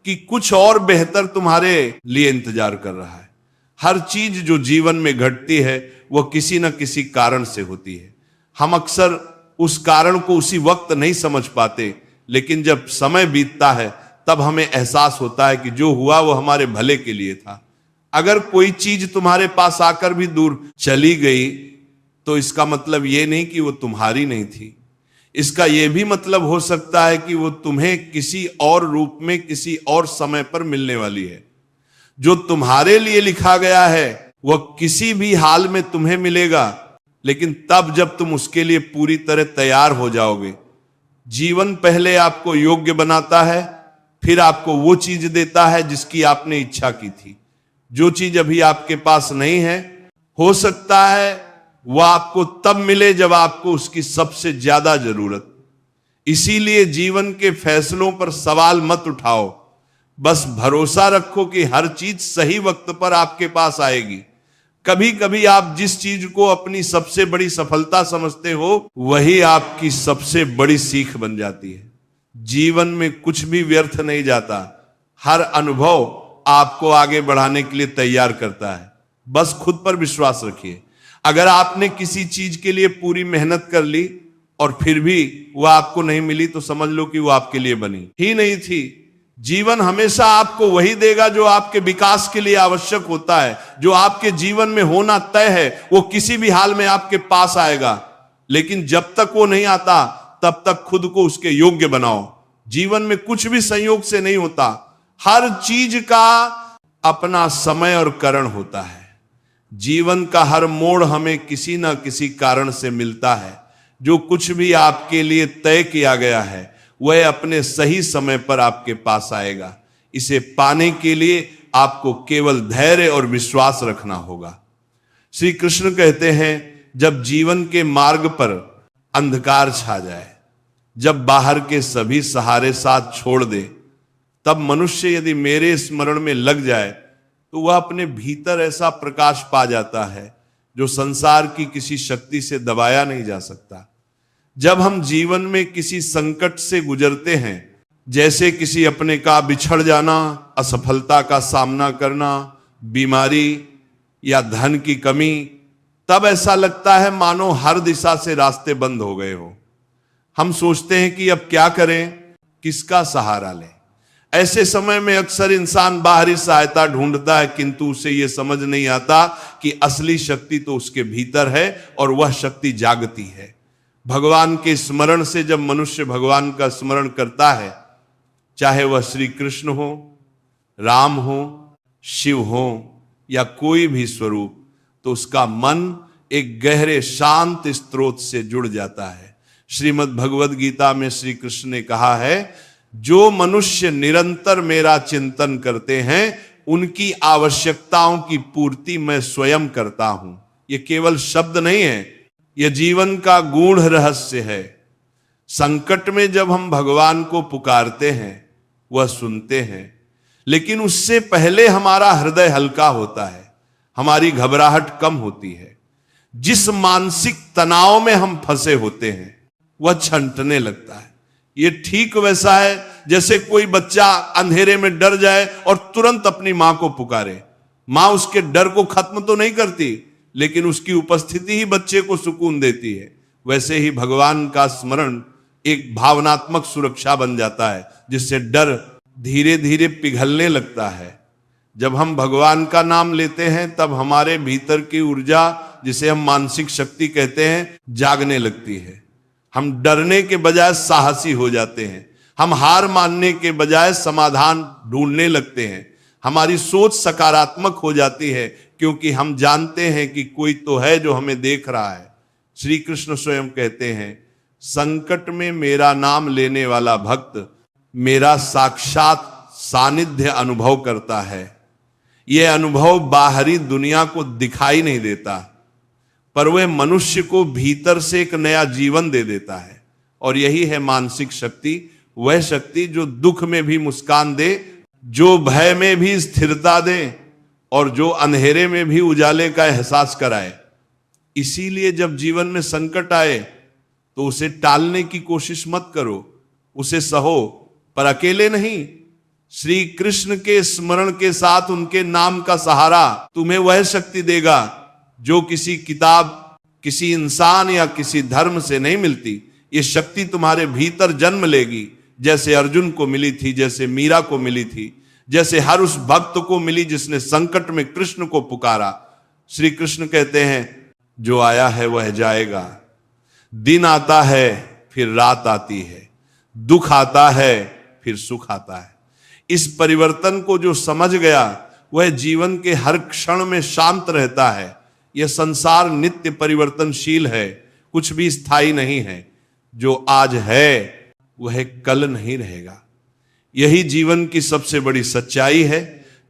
कि कुछ और बेहतर तुम्हारे लिए इंतजार कर रहा है। हर चीज जो जीवन में घटती है वह किसी न किसी कारण से होती है। हम अक्सर उस कारण को उसी वक्त नहीं समझ पाते, लेकिन जब समय बीतता है तब हमें एहसास होता है कि जो हुआ वो हमारे भले के लिए था। अगर कोई चीज तुम्हारे पास आकर भी दूर चली गई तो इसका मतलब ये नहीं कि वो तुम्हारी नहीं थी। इसका यह भी मतलब हो सकता है कि वो तुम्हें किसी और रूप में किसी और समय पर मिलने वाली है। जो तुम्हारे लिए लिखा गया है वह किसी भी हाल में तुम्हें मिलेगा, लेकिन तब जब तुम उसके लिए पूरी तरह तैयार हो जाओगे। जीवन पहले आपको योग्य बनाता है, फिर आपको वो चीज देता है जिसकी आपने इच्छा की थी। जो चीज अभी आपके पास नहीं है, हो सकता है वह आपको तब मिले जब आपको उसकी सबसे ज्यादा जरूरत। इसीलिए जीवन के फैसलों पर सवाल मत उठाओ, बस भरोसा रखो कि हर चीज सही वक्त पर आपके पास आएगी। कभी कभी आप जिस चीज को अपनी सबसे बड़ी सफलता समझते हो वही आपकी सबसे बड़ी सीख बन जाती है। जीवन में कुछ भी व्यर्थ नहीं जाता, हर अनुभव आपको आगे बढ़ाने के लिए तैयार करता है। बस खुद पर विश्वास रखिए। अगर आपने किसी चीज के लिए पूरी मेहनत कर ली और फिर भी वह आपको नहीं मिली तो समझ लो कि वह आपके लिए बनी ही नहीं थी। जीवन हमेशा आपको वही देगा जो आपके विकास के लिए आवश्यक होता है। जो आपके जीवन में होना तय है वो किसी भी हाल में आपके पास आएगा, लेकिन जब तक वो नहीं आता तब तक खुद को उसके योग्य बनाओ। जीवन में कुछ भी संयोग से नहीं होता, हर चीज का अपना समय और कारण होता है। जीवन का हर मोड़ हमें किसी ना किसी कारण से मिलता है। जो कुछ भी आपके लिए तय किया गया है वह अपने सही समय पर आपके पास आएगा। इसे पाने के लिए आपको केवल धैर्य और विश्वास रखना होगा। श्री कृष्ण कहते हैं, जब जीवन के मार्ग पर अंधकार छा जाए, जब बाहर के सभी सहारे साथ छोड़ दे, तब मनुष्य यदि मेरे स्मरण में लग जाए तो वह अपने भीतर ऐसा प्रकाश पा जाता है जो संसार की किसी शक्ति से दबाया नहीं जा सकता। जब हम जीवन में किसी संकट से गुजरते हैं, जैसे किसी अपने का बिछड़ जाना, असफलता का सामना करना, बीमारी या धन की कमी, तब ऐसा लगता है मानो हर दिशा से रास्ते बंद हो गए हो। हम सोचते हैं कि अब क्या करें, किसका सहारा लें। ऐसे समय में अक्सर इंसान बाहरी सहायता ढूंढता है, किंतु उसे यह समझ नहीं आता कि असली शक्ति तो उसके भीतर है और वह शक्ति जागती है। भगवान के स्मरण से जब मनुष्य भगवान का स्मरण करता है, चाहे वह श्री कृष्ण हो, राम हो, शिव हो या कोई भी स्वरूप, तो उसका मन एक गहरे शांत स्रोत से जुड़ जाता है। श्रीमद् भगवद गीता में श्री कृष्ण ने कहा है, जो मनुष्य निरंतर मेरा चिंतन करते हैं उनकी आवश्यकताओं की पूर्ति मैं स्वयं करता हूं। यह केवल शब्द नहीं है, यह जीवन का गूढ़ रहस्य है। संकट में जब हम भगवान को पुकारते हैं वह सुनते हैं, लेकिन उससे पहले हमारा हृदय हल्का होता है, हमारी घबराहट कम होती है। जिस मानसिक तनाव में हम फंसे होते हैं वह छंटने लगता है। ये ठीक वैसा है जैसे कोई बच्चा अंधेरे में डर जाए और तुरंत अपनी मां को पुकारे। मां उसके डर को खत्म तो नहीं करती, लेकिन उसकी उपस्थिति ही बच्चे को सुकून देती है। वैसे ही भगवान का स्मरण एक भावनात्मक सुरक्षा बन जाता है, जिससे डर धीरे धीरे पिघलने लगता है। जब हम भगवान का नाम लेते हैं तब हमारे भीतर की ऊर्जा, जिसे हम मानसिक शक्ति कहते हैं, जागने लगती है। हम डरने के बजाय साहसी हो जाते हैं, हम हार मानने के बजाय समाधान ढूंढने लगते हैं। हमारी सोच सकारात्मक हो जाती है क्योंकि हम जानते हैं कि कोई तो है जो हमें देख रहा है। श्री कृष्ण स्वयं कहते हैं, संकट में मेरा नाम लेने वाला भक्त मेरा साक्षात सानिध्य अनुभव करता है। यह अनुभव बाहरी दुनिया को दिखाई नहीं देता, पर वह मनुष्य को भीतर से एक नया जीवन दे देता है। और यही है मानसिक शक्ति, वह शक्ति जो दुख में भी मुस्कान दे, जो भय में भी स्थिरता दे और जो अंधेरे में भी उजाले का एहसास कराए। इसीलिए जब जीवन में संकट आए तो उसे टालने की कोशिश मत करो, उसे सहो, पर अकेले नहीं। श्री कृष्ण के स्मरण के साथ उनके नाम का सहारा तुम्हें वह शक्ति देगा जो किसी किताब, किसी इंसान या किसी धर्म से नहीं मिलती। ये शक्ति तुम्हारे भीतर जन्म लेगी, जैसे अर्जुन को मिली थी, जैसे मीरा को मिली थी, जैसे हर उस भक्त को मिली जिसने संकट में कृष्ण को पुकारा। श्री कृष्ण कहते हैं जो आया है वह जाएगा, दिन आता है फिर रात आती है, दुख आता है फिर सुख आता है। इस परिवर्तन को जो समझ गया वह जीवन के हर क्षण में शांत रहता है। यह संसार नित्य परिवर्तनशील है, कुछ भी स्थायी नहीं है। जो आज है वह कल नहीं रहेगा। यही जीवन की सबसे बड़ी सच्चाई है,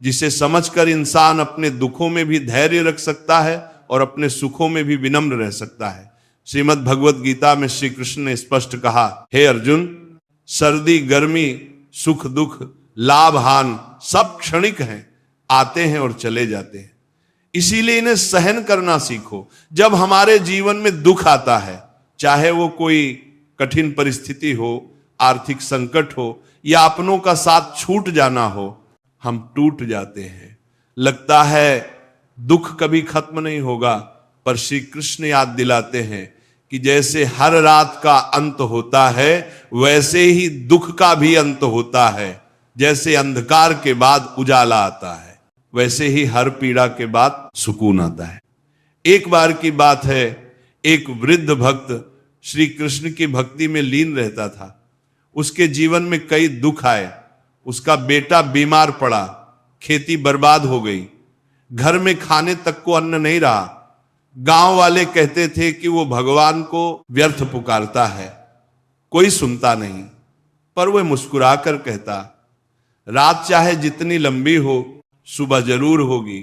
जिसे समझकर इंसान अपने दुखों में भी धैर्य रख सकता है और अपने सुखों में भी विनम्र रह सकता है। श्रीमद् भगवत गीता में श्री कृष्ण ने स्पष्ट कहा, हे अर्जुन, सर्दी गर्मी सुख दुख लाभ हान सब क्षणिक हैं, आते हैं और चले जाते हैं, इसीलिए इन्हें सहन करना सीखो। जब हमारे जीवन में दुख आता है, चाहे वो कोई कठिन परिस्थिति हो, आर्थिक संकट हो या अपनों का साथ छूट जाना हो, हम टूट जाते हैं। लगता है दुख कभी खत्म नहीं होगा, पर श्री कृष्ण याद दिलाते हैं कि जैसे हर रात का अंत होता है वैसे ही दुख का भी अंत होता है। जैसे अंधकार के बाद उजाला आता है वैसे ही हर पीड़ा के बाद सुकून आता है। एक बार की बात है, एक वृद्ध भक्त श्री कृष्ण की भक्ति में लीन रहता था। उसके जीवन में कई दुख आए। उसका बेटा बीमार पड़ा, खेती बर्बाद हो गई, घर में खाने तक को अन्न नहीं रहा। गांव वाले कहते थे कि वो भगवान को व्यर्थ पुकारता है, कोई सुनता नहीं। पर वह मुस्कुरा कर कहता, रात चाहे जितनी लंबी हो सुबह जरूर होगी।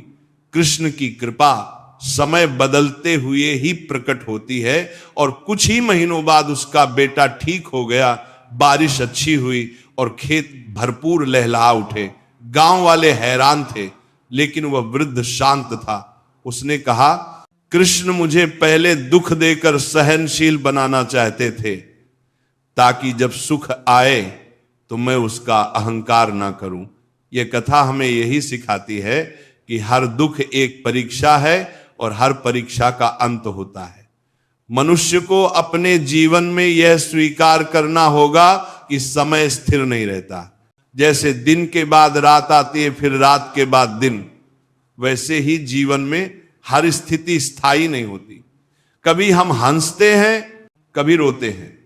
कृष्ण की कृपा समय बदलते हुए ही प्रकट होती है। और कुछ ही महीनों बाद उसका बेटा ठीक हो गया, बारिश अच्छी हुई और खेत भरपूर लहलहा उठे। गांव वाले हैरान थे, लेकिन वह वृद्ध शांत था। उसने कहा, कृष्ण मुझे पहले दुख देकर सहनशील बनाना चाहते थे, ताकि जब सुख आए तो मैं उसका अहंकार ना करूं। यह कथा हमें यही सिखाती है कि हर दुख एक परीक्षा है और हर परीक्षा का अंत होता है। मनुष्य को अपने जीवन में यह स्वीकार करना होगा कि समय स्थिर नहीं रहता। जैसे दिन के बाद रात आती है फिर रात के बाद दिन, वैसे ही जीवन में हर स्थिति स्थायी नहीं होती। कभी हम हंसते हैं, कभी रोते हैं,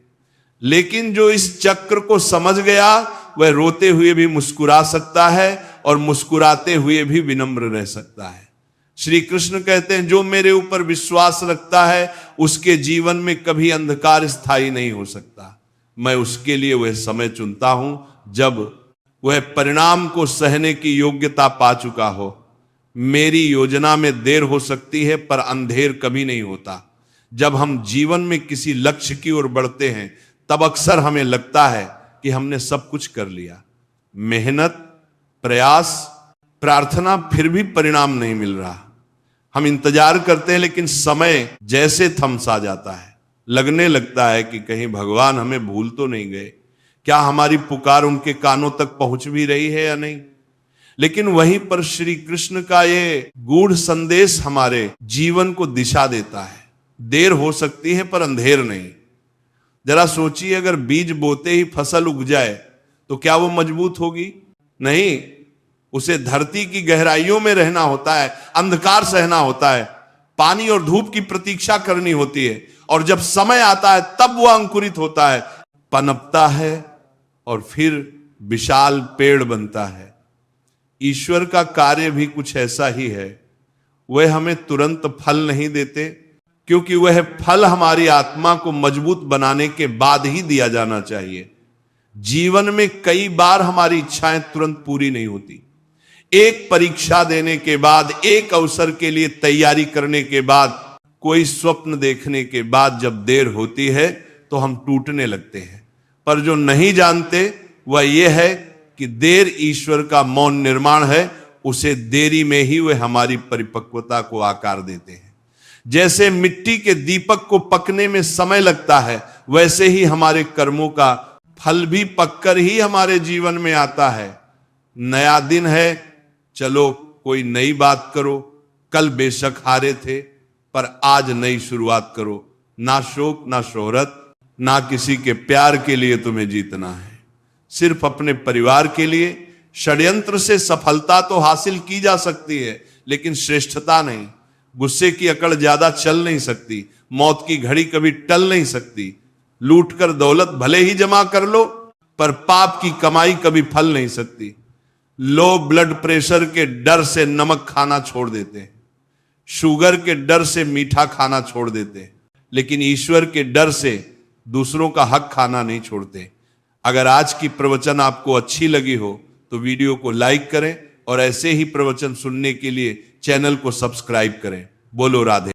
लेकिन जो इस चक्र को समझ गया वह रोते हुए भी मुस्कुरा सकता है और मुस्कुराते हुए भी विनम्र रह सकता है। श्री कृष्ण कहते हैं, जो मेरे ऊपर विश्वास रखता है उसके जीवन में कभी अंधकार स्थायी नहीं हो सकता। मैं उसके लिए वह समय चुनता हूं जब वह परिणाम को सहने की योग्यता पा चुका हो। मेरी योजना में देर हो सकती है पर अंधेर कभी नहीं होता। जब हम जीवन में किसी लक्ष्य की ओर बढ़ते हैं तब अक्सर हमें लगता है कि हमने सब कुछ कर लिया। मेहनत, प्रयास, प्रार्थना, फिर भी परिणाम नहीं मिल रहा। हम इंतजार करते हैं लेकिन समय जैसे थमसा जाता है। लगने लगता है कि कहीं भगवान हमें भूल तो नहीं गए, क्या हमारी पुकार उनके कानों तक पहुंच भी रही है या नहीं। लेकिन वहीं पर श्री कृष्ण का ये गूढ़ संदेश हमारे जीवन को दिशा देता है। देर हो सकती है पर अंधेर नहीं। जरा सोचिए, अगर बीज बोते ही फसल उग जाए तो क्या वो मजबूत होगी? नहीं, उसे धरती की गहराइयों में रहना होता है, अंधकार सहना होता है, पानी और धूप की प्रतीक्षा करनी होती है, और जब समय आता है तब वह अंकुरित होता है, पनपता है और फिर विशाल पेड़ बनता है। ईश्वर का कार्य भी कुछ ऐसा ही है। वह हमें तुरंत फल नहीं देते, क्योंकि वह फल हमारी आत्मा को मजबूत बनाने के बाद ही दिया जाना चाहिए। जीवन में कई बार हमारी इच्छाएं तुरंत पूरी नहीं होती। एक परीक्षा देने के बाद, एक अवसर के लिए तैयारी करने के बाद, कोई स्वप्न देखने के बाद जब देर होती है तो हम टूटने लगते हैं। पर जो नहीं जानते वह यह है कि देर ईश्वर का मौन निर्माण है। उसे देरी में ही वह हमारी परिपक्वता को आकार देते हैं। जैसे मिट्टी के दीपक को पकने में समय लगता है, वैसे ही हमारे कर्मों का फल भी पककर ही हमारे जीवन में आता है। नया दिन है, चलो कोई नई बात करो। कल बेशक हारे थे पर आज नई शुरुआत करो। ना शोक, ना शोहरत, ना किसी के प्यार के लिए तुम्हें जीतना है। सिर्फ अपने परिवार के लिए, षड्यंत्र से सफलता तो हासिल की जा सकती है, लेकिन श्रेष्ठता नहीं। गुस्से की अकड़ ज्यादा चल नहीं सकती, मौत की घड़ी कभी टल नहीं सकती। लूट कर दौलत भले ही जमा कर लो, पर पाप की कमाई कभी फल नहीं सकती। लो ब्लड प्रेशर के डर से नमक खाना छोड़ देते हैं, शुगर के डर से मीठा खाना छोड़ देते हैं, लेकिन ईश्वर के डर से दूसरों का हक खाना नहीं छोड़ते। अगर आज की प्रवचन आपको अच्छी लगी हो तो वीडियो को लाइक करें और ऐसे ही प्रवचन सुनने के लिए चैनल को सब्सक्राइब करें। बोलो राधे।